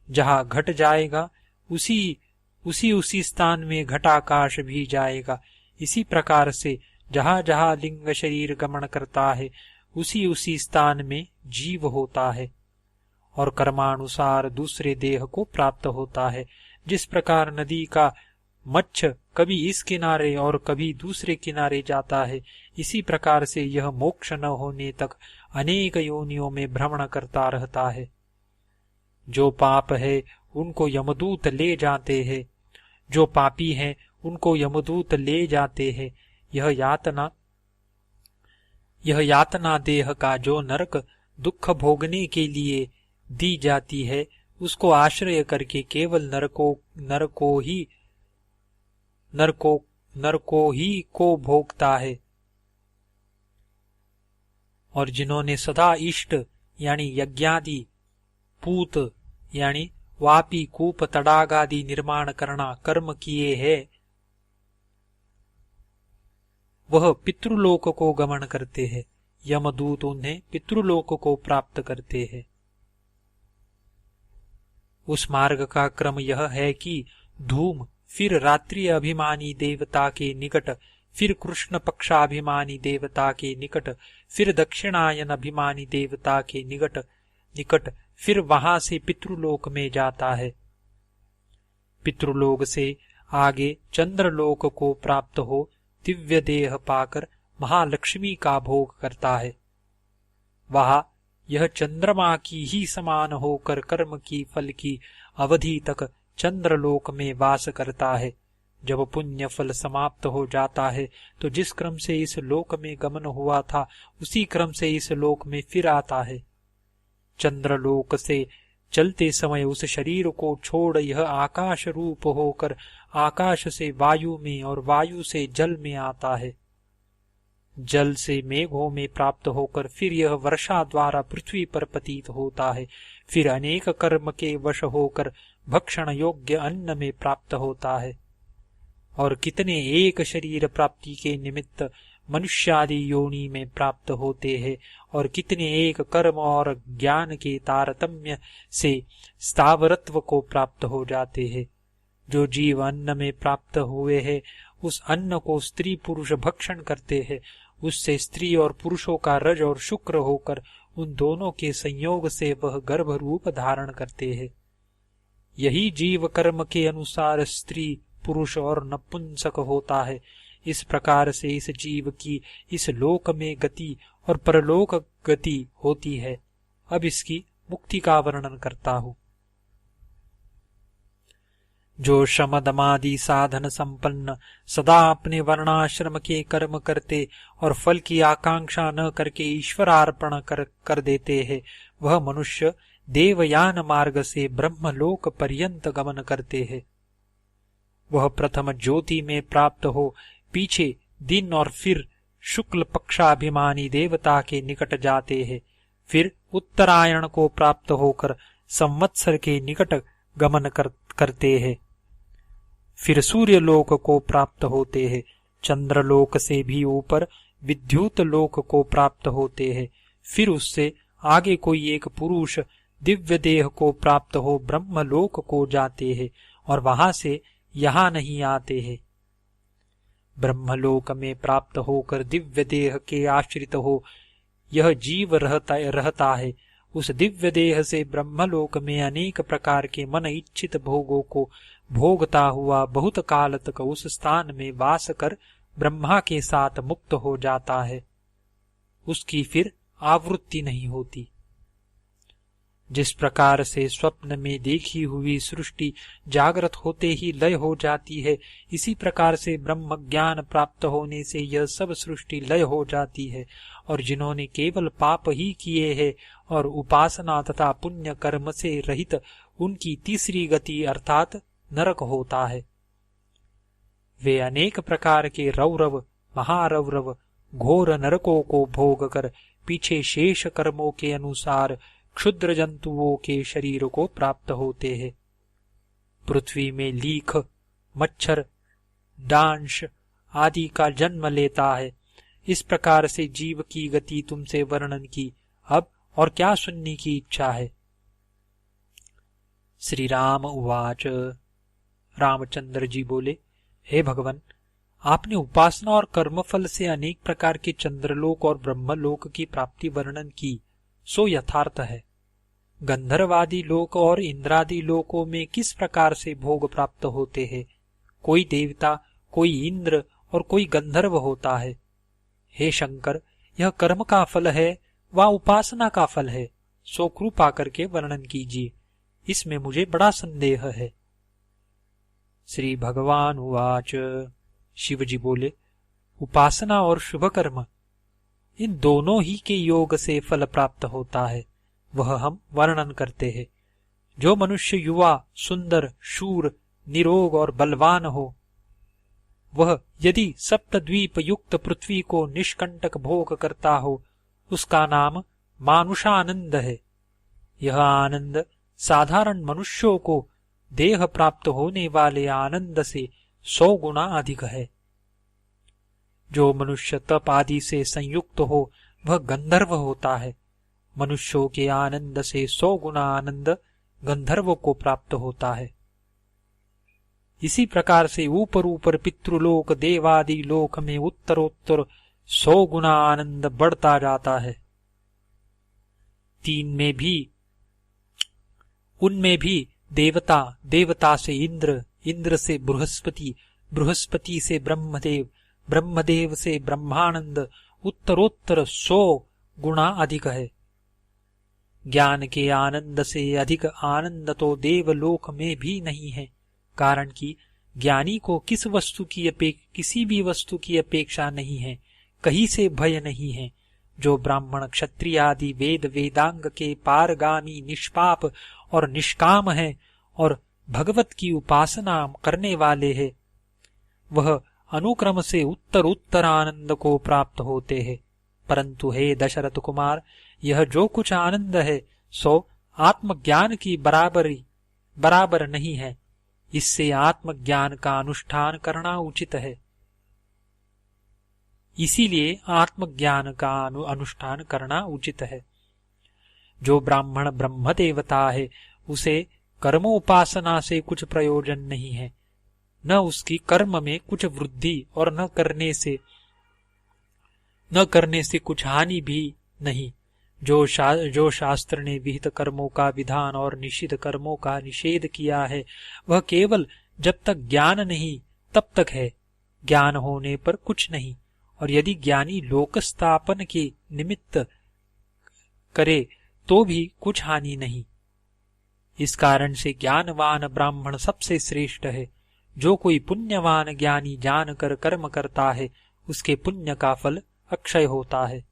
जहाँ घट जाएगा उसी स्थान में घटाकाश भी जाएगा। इसी प्रकार से जहाँ जहाँ लिंग शरीर गमन करता है, उसी स्थान में जीव होता है और कर्मानुसार दूसरे देह को प्राप्त होता है। जिस प्रकार नदी का मच्छ कभी इस किनारे और कभी दूसरे किनारे जाता है, इसी प्रकार से यह मोक्ष न होने तक अनेक योनियों में भ्रमण करता रहता है। जो पाप है उनको यमदूत ले जाते हैं, जो पापी हैं उनको यमदूत ले जाते हैं। यह यातना देह का जो नरक दुख भोगने के लिए दी जाती है, उसको आश्रय करके केवल नरको ही को भोगता है। और जिन्होंने सदा इष्ट यानी यज्ञादि पूत यानी वापी, कूप, तड़ाग आदि निर्माण करना कर्म किए है, वह पितृलोक को गमन करते हैं। यमदूत उन्हें पितृलोक को प्राप्त करते हैं। उस मार्ग का क्रम यह है कि धूम, फिर रात्रि अभिमानी देवता के निकट, फिर कृष्ण पक्षाभिमानी देवता के निकट, फिर दक्षिणायन अभिमानी देवता के निकट, फिर वहां से पितृलोक में जाता है। पितृलोक से आगे चंद्रलोक को प्राप्त हो दिव्य देह पाकर महालक्ष्मी का भोग करता है। वहां यह चंद्रमा की ही समान होकर कर्म की फल की अवधि तक चंद्रलोक में वास करता है। जब पुण्य फल समाप्त हो जाता है तो जिस क्रम से इस लोक में गमन हुआ था उसी क्रम से इस लोक में फिर आता है। चंद्रलोक से चलते समय उस शरीर को छोड़ यह आकाश रूप होकर आकाश से वायु में और वायु से जल में आता है। जल से मेघों में प्राप्त होकर फिर यह वर्षा द्वारा पृथ्वी पर पतित होता है। फिर अनेक कर्म के वश होकर भक्षण योग्य अन्न में प्राप्त होता है। और कितने एक शरीर प्राप्ति के निमित्त मनुष्यादि योनि में प्राप्त होते हैं, और कितने एक कर्म और ज्ञान के तारतम्य से स्थावरत्व को प्राप्त हो जाते हैं। जो जीव अन्न में प्राप्त हुए हैं उस अन्न को स्त्री पुरुष भक्षण करते हैं। उससे स्त्री और पुरुषों का रज और शुक्र होकर उन दोनों के संयोग से वह गर्भ रूप धारण करते हैं। यही जीव कर्म के अनुसार स्त्री, पुरुष और नपुंसक होता है। इस प्रकार से इस जीव की इस लोक में गति और परलोक गति होती है। अब इसकी मुक्ति का वर्णन करता हूं। जो शम दमादि साधन संपन्न सदा अपने वर्णाश्रम के कर्म करते और फल की आकांक्षा न करके ईश्वरार्पण कर देते हैं, वह मनुष्य देवयान मार्ग से ब्रह्मलोक पर्यंत गमन करते हैं। वह प्रथम ज्योति में प्राप्त हो पीछे दिन और फिर शुक्ल पक्षाभिमानी देवता के निकट जाते हैं। फिर उत्तरायण को प्राप्त होकर संवत्सर के निकट गमन करते हैं। फिर सूर्यलोक को प्राप्त होते हैं। चंद्रलोक से भी ऊपर विद्युत लोक को प्राप्त होते हैं। फिर उससे आगे कोई एक पुरुष दिव्य देह को प्राप्त हो ब्रह्मलोक को जाते हैं और वहां से यहाँ नहीं आते हैं। ब्रह्मलोक में प्राप्त होकर दिव्य देह के आश्रित हो यह जीव रहता है। उस दिव्य देह से ब्रह्मलोक में अनेक प्रकार के मन इच्छित भोगों को भोगता हुआ बहुत काल तक उस स्थान में वास कर ब्रह्मा के साथ मुक्त हो जाता है। उसकी फिर आवृत्ति नहीं होती। जिस प्रकार से स्वप्न में देखी हुई सृष्टि जागृत होते ही लय हो जाती है, इसी प्रकार से ब्रह्म ज्ञान प्राप्त होने से यह सब सृष्टि लय हो जाती है। और जिन्होंने केवल पाप ही किए हैं और उपासना तथा पुण्य कर्म से रहित, उनकी तीसरी गति अर्थात नरक होता है। वे अनेक प्रकार के रौरव, महारौरव, घोर नरकों को भोग कर पीछे शेष कर्मों के अनुसार क्षुद्र जंतुओं के शरीर को प्राप्त होते हैं। पृथ्वी में लीख, मच्छर, डांश आदि का जन्म लेता है। इस प्रकार से जीव की गति तुमसे वर्णन की। अब और क्या सुनने की इच्छा है? श्री राम उवाच। रामचंद्र जी बोले, हे भगवान, आपने उपासना और कर्मफल से अनेक प्रकार के चंद्रलोक और ब्रह्मलोक की प्राप्ति वर्णन की, सो यथार्थ है। गंधर्वादि लोक और इंद्रादि लोकों में किस प्रकार से भोग प्राप्त होते हैं? कोई देवता, कोई इंद्र और कोई गंधर्व होता है। हे शंकर, यह कर्म का फल है व उपासना का फल है, सो कृपा करके वर्णन कीजिए। इसमें मुझे बड़ा संदेह है। श्री भगवान उवाच। शिव जी बोले, उपासना और शुभ कर्म इन दोनों ही के योग से फल प्राप्त होता है, वह हम वर्णन करते हैं। जो मनुष्य युवा, सुंदर, शूर, निरोग और बलवान हो, वह यदि सप्तद्वीप युक्त पृथ्वी को निष्कंटक भोग करता हो, उसका नाम मानुषानंद है। यह आनंद साधारण मनुष्यों को देह प्राप्त होने वाले आनंद से 100 गुना अधिक है। जो मनुष्य तप आदि से संयुक्त हो वह गंधर्व होता है। मनुष्यों के आनंद से 100 गुना आनंद गंधर्व को प्राप्त होता है। इसी प्रकार से ऊपर ऊपर पितृलोक देवादि लोक में उत्तरोत्तर 100 गुना आनंद बढ़ता जाता है। उनमें भी देवता, देवता से इंद्र, इंद्र से बृहस्पति, बृहस्पति से ब्रह्मदेव, ब्रह्मदेव से ब्रह्मानंद उत्तरोत्तर 100 गुना अधिक है। ज्ञान के आनंद से अधिक आनंद तो देवलोक में भी नहीं है, कारण कि ज्ञानी को किसी भी वस्तु की अपेक्षा नहीं है, कहीं से भय नहीं है। जो ब्राह्मण क्षत्रिय आदि वेद वेदांग के पारगामी निष्पाप और निष्काम है और भगवत की उपासना करने वाले हैं, वह अनुक्रम से उत्तर उत्तर आनंद को प्राप्त होते हैं। परंतु हे दशरथ कुमार, यह जो कुछ आनंद है सो आत्मज्ञान की बराबर नहीं है। इससे आत्मज्ञान का अनुष्ठान करना उचित है। इसीलिए आत्मज्ञान का अनुष्ठान करना उचित है। जो ब्राह्मण ब्रह्म देवता है उसे कर्मोपासना से कुछ प्रयोजन नहीं है, न उसकी कर्म में कुछ वृद्धि और न करने से कुछ हानि भी नहीं। जो शास्त्र ने विहित कर्मों का विधान और निषिद्ध कर्मों का निषेध किया है वह केवल जब तक ज्ञान नहीं तब तक है, ज्ञान होने पर कुछ नहीं। और यदि ज्ञानी लोक स्थापन के निमित्त करे तो भी कुछ हानि नहीं। इस कारण से ज्ञानवान ब्राह्मण सबसे श्रेष्ठ है। जो कोई पुण्यवान ज्ञानी जानकर कर्म करता है उसके पुण्य का फल अक्षय होता है।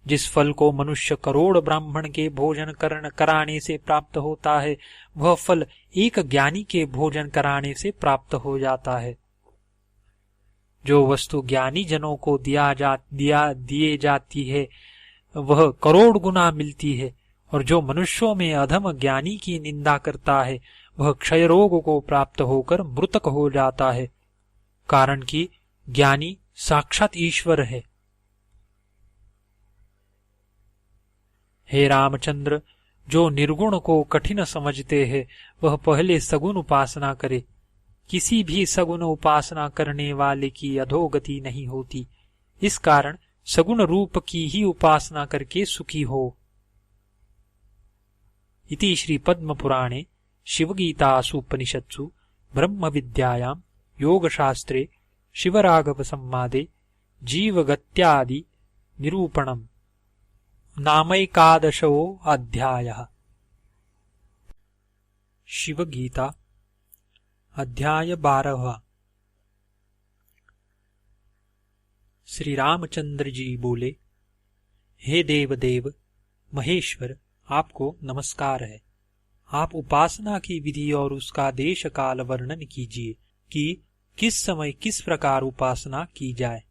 जिस फल को मनुष्य करोड़ ब्राह्मण के भोजन कराने से प्राप्त होता है वह फल एक ज्ञानी के भोजन कराने से प्राप्त हो जाता है। जो वस्तु ज्ञानी जनों को दिए जाती है वह करोड़ गुना मिलती है, और जो मनुष्यों में अधम ज्ञानी की निंदा करता है वह क्षय रोग को प्राप्त होकर मृतक हो जाता है, कारण कि ज्ञानी साक्षात ईश्वर है। हे रामचंद्र, जो निर्गुण को कठिन समझते हैं वह पहले सगुण उपासना करे। किसी भी सगुण उपासना करने वाले की अधोगति नहीं होती। इस कारण सगुण रूप की ही उपासना करके सुखी हो। इति श्री पद्म पुराणे शिवगीतासु उपनिषत्सु ब्रह्म विद्यायां योगशास्त्रे शिवराघव संवादे जीवगत्यादि निरूपणम् नामैकादशो अध्यायः। शिवगीता अध्याय 12। श्री रामचंद्र जी बोले, हे देवदेव महेश्वर, आपको नमस्कार है। आप उपासना की विधि और उसका देश काल वर्णन कीजिए कि किस समय किस प्रकार उपासना की जाए।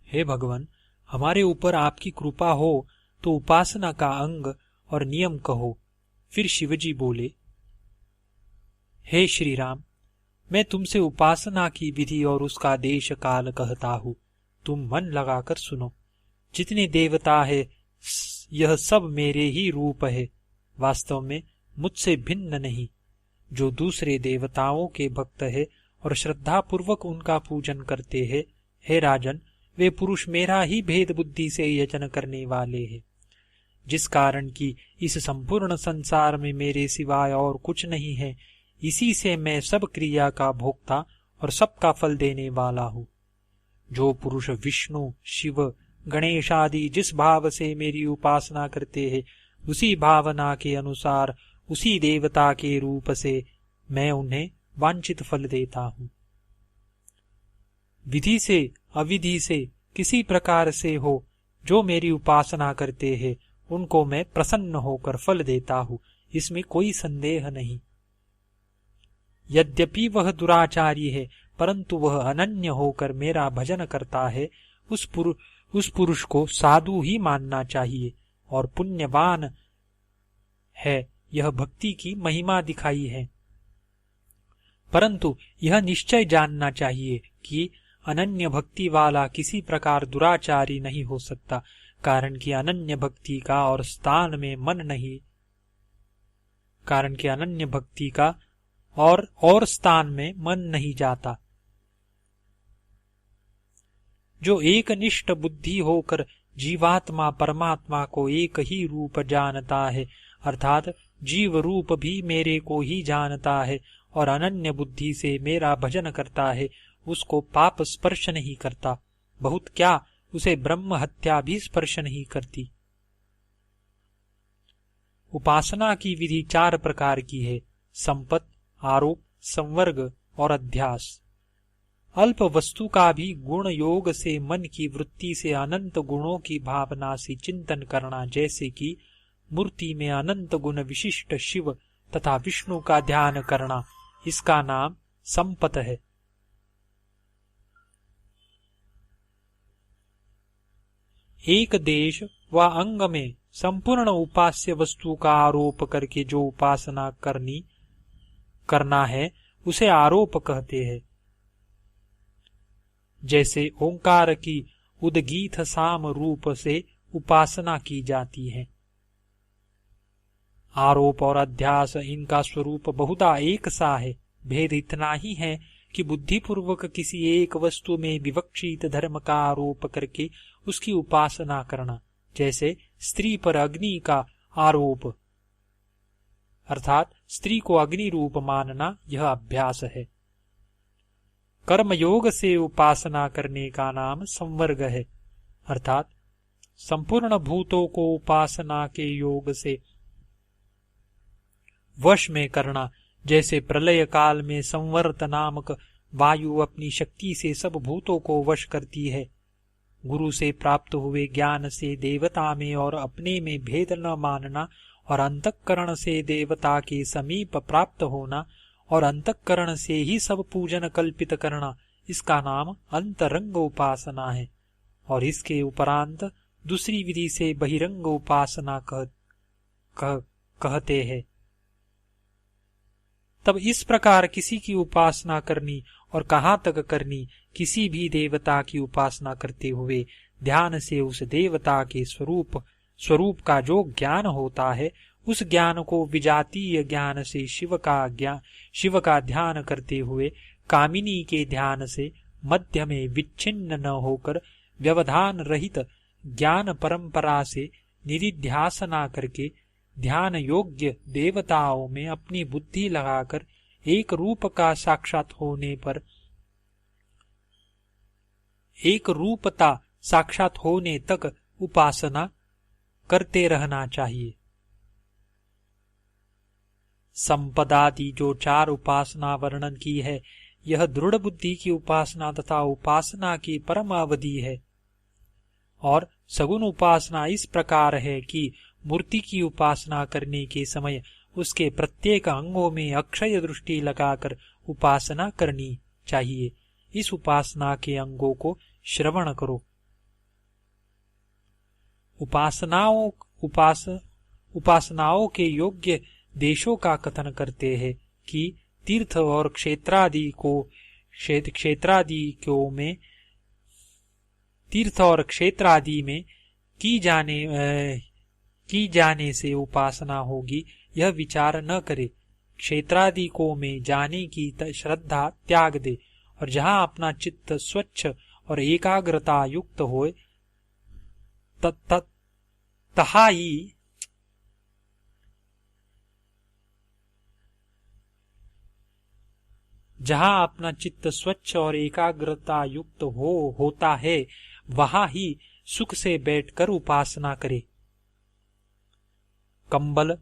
हे भगवान, हमारे ऊपर आपकी कृपा हो तो उपासना का अंग और नियम कहो। फिर शिवजी बोले, हे श्री राम, मैं तुमसे उपासना की विधि और उसका देश काल कहता हूँ, तुम मन लगाकर सुनो। जितने देवता है यह सब मेरे ही रूप है, वास्तव में मुझसे भिन्न नहीं। जो दूसरे देवताओं के भक्त है और श्रद्धा पूर्वक उनका पूजन करते हैं, हे राजन, वे पुरुष मेरा ही भेद बुद्धि से यजन करने वाले हैं। जिस कारण की इस संपूर्ण संसार में मेरे सिवाय और कुछ नहीं है, इसी से मैं सब क्रिया का भोक्ता और सबका फल देने वाला हूँ। जो पुरुष विष्णु, शिव, गणेश आदि जिस भाव से मेरी उपासना करते हैं, उसी भावना के अनुसार उसी देवता के रूप से मैं उन्हें वांछित फल देता हूँ। विधि से अविधि से किसी प्रकार से हो, जो मेरी उपासना करते हैं उनको मैं प्रसन्न होकर फल देता हूँ, इसमें कोई संदेह नहीं। यद्यपि वह दुराचारी है, परंतु वह अनन्य होकर मेरा भजन करता है, उस पुरुष को साधु ही मानना चाहिए, और पुण्यवान है, यह भक्ति की महिमा दिखाई है। परंतु यह निश्चय जानना चाहिए कि अनन्य भक्ति वाला किसी प्रकार दुराचारी नहीं हो सकता, कारण कि अनन्य भक्ति का और स्थान में मन नहीं, कारण कि अनन्य भक्ति का और स्थान में मन नहीं जाता। जो एक निष्ठ बुद्धि होकर जीवात्मा परमात्मा को एक ही रूप जानता है, अर्थात जीव रूप भी मेरे को ही जानता है और अनन्य बुद्धि से मेरा भजन करता है, उसको पाप स्पर्श नहीं करता, बहुत क्या उसे ब्रह्म हत्या भी स्पर्श नहीं करती। उपासना की विधि 4 प्रकार की है: संपत, आरोप, संवर्ग और अध्यास। अल्प वस्तु का भी गुण योग से मन की वृत्ति से अनंत गुणों की भावना से चिंतन करना, जैसे कि मूर्ति में अनंत गुण विशिष्ट शिव तथा विष्णु का ध्यान करना, इसका नाम संपत है। एक देश व अंग में संपूर्ण उपास्य वस्तु का आरोप करके जो उपासना करना है उसे आरोप कहते हैं। जैसे ओंकार की उद्गीत साम रूप से उपासना की जाती है। आरोप और अध्यास इनका स्वरूप बहुधा एक सा है, भेद इतना ही है कि बुद्धिपूर्वक किसी एक वस्तु में विवक्षित धर्म का आरोप करके उसकी उपासना करना, जैसे स्त्री पर अग्नि का आरोप अर्थात स्त्री को अग्नि रूप मानना, यह अभ्यास है। कर्मयोग से उपासना करने का नाम संवर्ग है, अर्थात संपूर्ण भूतों को उपासना के योग से वश में करना, जैसे प्रलय काल में संवर्त नामक वायु अपनी शक्ति से सब भूतों को वश करती है। गुरु से प्राप्त हुए ज्ञान से देवता में और अपने में भेद न मानना और अंतःकरण से देवता के समीप प्राप्त होना और अंतःकरण से ही सब पूजन कल्पित करना, इसका नाम अंतरंग उपासना है। और इसके उपरांत दूसरी विधि से बहिरंग उपासना कहते हैं। तब इस प्रकार किसी की उपासना करनी और कहाँ तक करनी, किसी भी देवता की उपासना करते हुए ध्यान से उस देवता के स्वरूप का जो ज्ञान होता है, उस ज्ञान को विजातीय ज्ञान से शिव का ध्यान करते हुए कामिनी के ध्यान से मध्य में विच्छिन्न न होकर व्यवधान रहित ज्ञान परंपरा से निधिध्यासना करके ध्यान योग्य देवताओं में अपनी बुद्धि लगाकर एक रूप का साक्षात होने पर एक रूपता साक्षात होने तक उपासना करते रहना चाहिए। संपदादि जो 4 उपासना वर्णन की है, यह दृढ़ बुद्धि की उपासना तथा उपासना की परमावधि है। और सगुण उपासना इस प्रकार है कि मूर्ति की उपासना करने के समय उसके प्रत्येक अंगों में अक्षय दृष्टि लगाकर उपासना करनी चाहिए। इस उपासना के अंगों को श्रवण करो। उपासनाओं के योग्य देशों का कथन करते हैं कि तीर्थ और क्षेत्रादि में की जाने से उपासना होगी, यह विचार न करे। क्षेत्रादि को में जाने की श्रद्धा त्याग दे और जहाँ अपना चित्त स्वच्छ और एकाग्रता युक्त होए जहाँ अपना चित्त स्वच्छ और एकाग्रता युक्त होता है, वहाँ ही सुख से बैठकर उपासना करे। कंबल,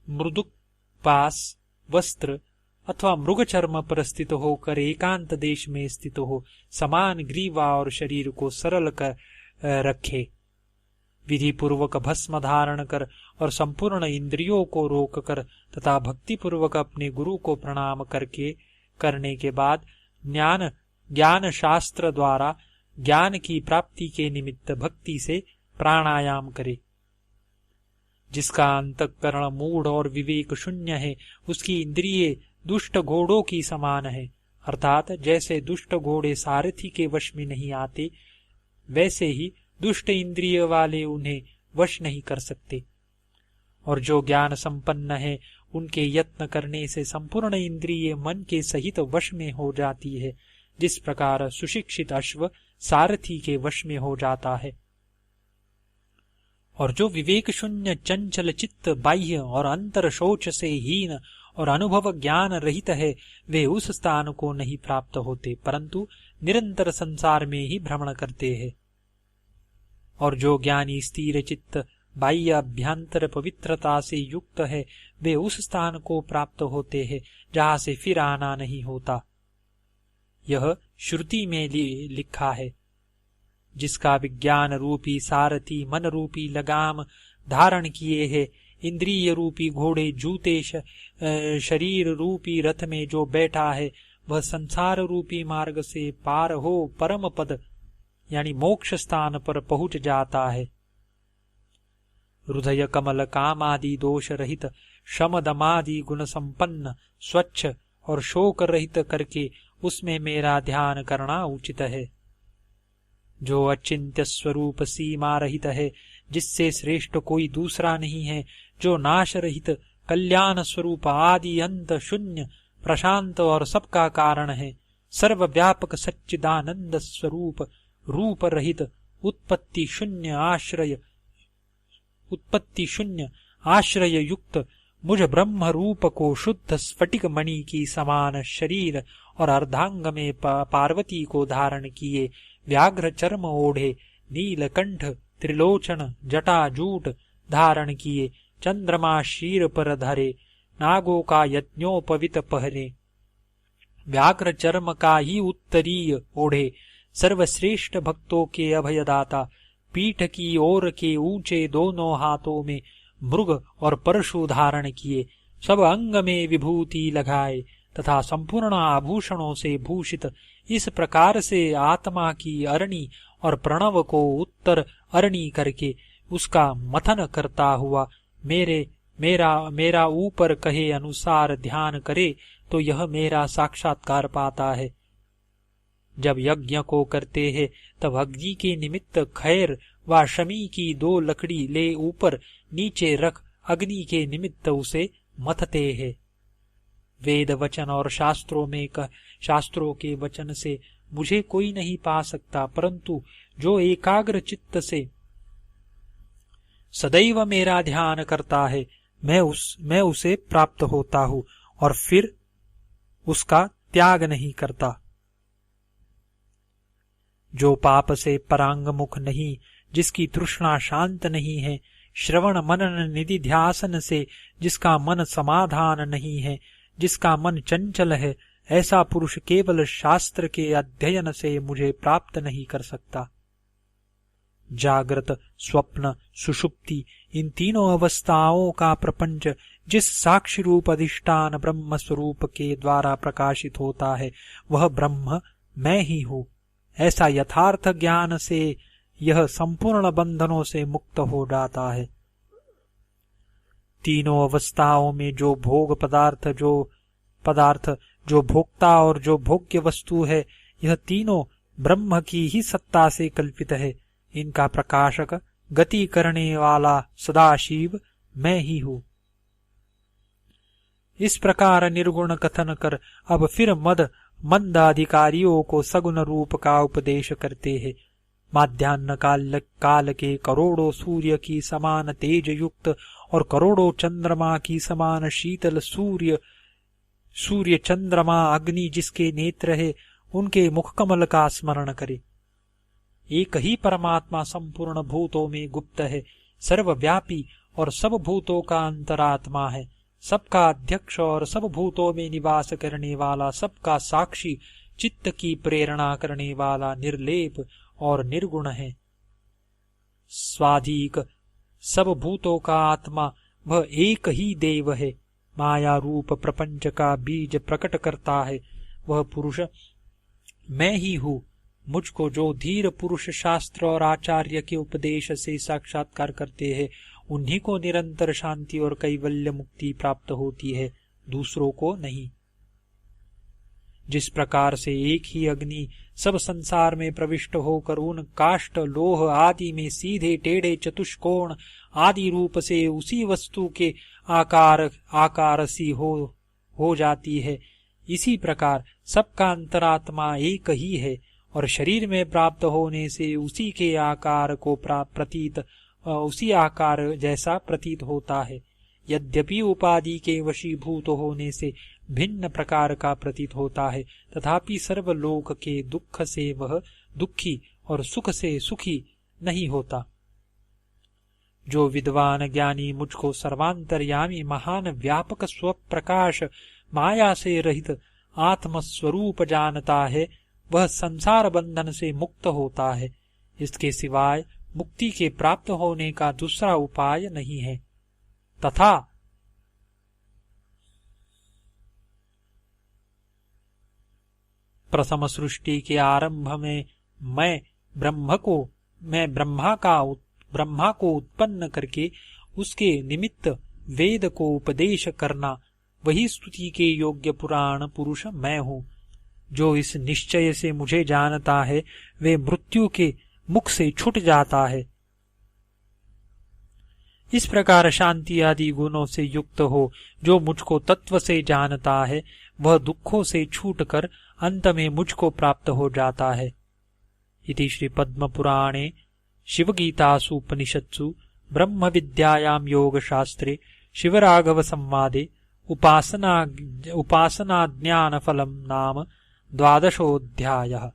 मृदुपास वस्त्र अथवा मृग चर्म पर स्थित होकर एकांत देश में स्थित हो, समान ग्रीवा और शरीर को सरल कर रखे, विधि पूर्वक भस्म धारण कर और संपूर्ण इंद्रियों को रोककर तथा भक्ति पूर्वक अपने गुरु को प्रणाम करने के बाद ज्ञान शास्त्र द्वारा ज्ञान की प्राप्ति के निमित्त भक्ति से प्राणायाम करे। जिसका अंतःकरण मूढ़ और विवेक शून्य है, उसकी इंद्रिय दुष्ट घोड़ों की समान है। अर्थात जैसे दुष्ट घोड़े सारथी के वश में नहीं आते, वैसे ही दुष्ट इंद्रिय वाले उन्हें वश नहीं कर सकते। और जो ज्ञान संपन्न है, उनके यत्न करने से संपूर्ण इंद्रिय मन के सहित वश में हो जाती है, जिस प्रकार सुशिक्षित अश्व सारथी के वश में हो जाता है। और जो विवेक शून्य चंचल चित्त, बाह्य और अंतर शौच से हीन और अनुभव ज्ञान रहित है, वे उस स्थान को नहीं प्राप्त होते, परंतु निरंतर संसार में ही भ्रमण करते हैं। और जो ज्ञानी स्थिर चित्त, बाह्य अभ्यंतर पवित्रता से युक्त है, वे उस स्थान को प्राप्त होते हैं जहाँ से फिर आना नहीं होता। यह श्रुति में लिखा है, जिसका विज्ञान रूपी सारथी मन रूपी लगाम धारण किए है, इंद्रिय रूपी घोड़े जूते शरीर रूपी रथ में जो बैठा है, वह संसार रूपी मार्ग से पार हो परम पद यानी मोक्ष स्थान पर पहुंच जाता है। हृदय कमल काम आदि दोष रहित, शम दमादि गुण संपन्न, स्वच्छ और शोक रहित करके उसमें मेरा ध्यान करना उचित है। जो अचिंत्य स्वरूप सीमा रहित है, जिससे श्रेष्ठ कोई दूसरा नहीं है, जो नाश रहित कल्याण स्वरूप आदि अंत शून्य प्रशांत और सबका कारण है, सर्वव्यापक सच्चिदानंद स्वरूप रूप रहित उत्पत्ति शून्य आश्रय युक्त मुझ ब्रह्म रूप को शुद्ध स्फटिक मणि की समान शरीर और अर्धांग में पार्वती को धारण किए, व्याघ्र चर्म ओढ़े, नीलकंठ त्रिलोचन जटाजूट धारण किए, चंद्रमा शीर पर धरे, नागों का यज्ञोपवित पहने, व्याघ्र चर्म का ही उत्तरीय ओढ़े, सर्वश्रेष्ठ भक्तों के अभयदाता, पीठ की ओर के ऊंचे दोनों हाथों में मृग और परशु धारण किए, सब अंग में विभूति लगाए तथा संपूर्ण आभूषणों से भूषित, इस प्रकार से आत्मा की अरणी और प्रणव को उत्तर अरणी करके उसका मथन करता हुआ मेरा ऊपर कहे अनुसार ध्यान करे तो यह मेरा साक्षात्कार पाता है। जब यज्ञ को करते हैं तब अग्नि के निमित्त खैर व शमी की 2 लकड़ी ले ऊपर नीचे रख अग्नि के निमित्त उसे मथते हैं। वेद वचन और शास्त्रों के वचन से मुझे कोई नहीं पा सकता, परंतु जो एकाग्र चित्त से सदैव मेरा ध्यान करता है, मैं उसे प्राप्त होता हूँ और फिर उसका त्याग नहीं करता। जो पाप से परांगमुख नहीं, जिसकी तृष्णा शांत नहीं है, श्रवण मनन निधि ध्यासन से जिसका मन समाधान नहीं है, जिसका मन चंचल है, ऐसा पुरुष केवल शास्त्र के अध्ययन से मुझे प्राप्त नहीं कर सकता। जागृत, स्वप्न, सुषुप्ति इन तीनों अवस्थाओं का प्रपंच जिस साक्षी रूप अधिष्ठान ब्रह्म स्वरूप के द्वारा प्रकाशित होता है, वह ब्रह्म मैं ही हूँ। ऐसा यथार्थ ज्ञान से यह संपूर्ण बंधनों से मुक्त हो जाता है। तीनों अवस्थाओं में जो भोग पदार्थ, जो भोक्ता और जो भोग्य वस्तु है, यह तीनों ब्रह्म की ही सत्ता से कल्पित है। इनका प्रकाशक, गति करने वाला सदाशिव मैं ही हूँ। इस प्रकार निर्गुण कथन कर अब फिर मंद अधिकारियों को सगुण रूप का उपदेश करते हैं। माध्याह्न काल के करोड़ों सूर्य की समान तेज युक्त और करोड़ों चंद्रमा की समान शीतल सूर्य चंद्रमा अग्नि जिसके नेत्र है, उनके मुखकमल का स्मरण करे। एक ही परमात्मा संपूर्ण भूतों में गुप्त है, सर्वव्यापी और सब भूतों का अंतरात्मा है, सबका अध्यक्ष और सब भूतों में निवास करने वाला, सबका साक्षी, चित्त की प्रेरणा करने वाला, निर्लेप और निर्गुण है। स्वाधिक सब भूतों का आत्मा वह एक ही देव है, माया रूप प्रपंच का बीज प्रकट करता है, वह पुरुष मैं ही हूँ। मुझको जो धीर पुरुष शास्त्र और आचार्य के उपदेश से साक्षात्कार करते हैं, उन्हीं को निरंतर शांति और कैवल्य मुक्ति प्राप्त होती है, दूसरों को नहीं। जिस प्रकार से एक ही अग्नि सब संसार में प्रविष्ट होकर उन काष्ठ लोह आदि में सीधे टेढ़े चतुष्कोण आदि रूप से उसी वस्तु के आकार सी हो जाती है, इसी प्रकार सबका अंतरात्मा एक ही है और शरीर में प्राप्त होने से उसी के आकार को उसी आकार जैसा प्रतीत होता है। यद्यपि उपाधि के वशीभूत होने से भिन्न प्रकार का प्रतीत होता है, तथापि सर्वलोक के दुख से वह दुखी और सुख से सुखी नहीं होता। जो विद्वान ज्ञानी मुझको सर्वांतर्यामी महान व्यापक स्वप्रकाश माया से रहित आत्मस्वरूप जानता है, वह संसार बंधन से मुक्त होता है। इसके सिवाय मुक्ति के प्राप्त होने का दूसरा उपाय नहीं है। तथा प्रथम सृष्टि के आरंभ में मैं ब्रह्मा को उत्पन्न करके उसके निमित्त वेद को उपदेश करना, वही स्तुति के योग्य पुराण पुरुष मैं हूँ। जो इस निश्चय से मुझे जानता है, वे मृत्यु के मुख से छूट जाता है। इस प्रकार शांति आदि गुणों से युक्त हो जो मुझको तत्व से जानता है, वह दुखों से छूटकर अंत में मुझको प्राप्त हो जाता है। इति श्री पद्म पुराणे शिवगीतासु उपनिषत्सु ब्रह्म विद्यायां योग शास्त्रे शिवराघव संवादे उपासना ज्ञान फलम नाम 12 अध्यायः।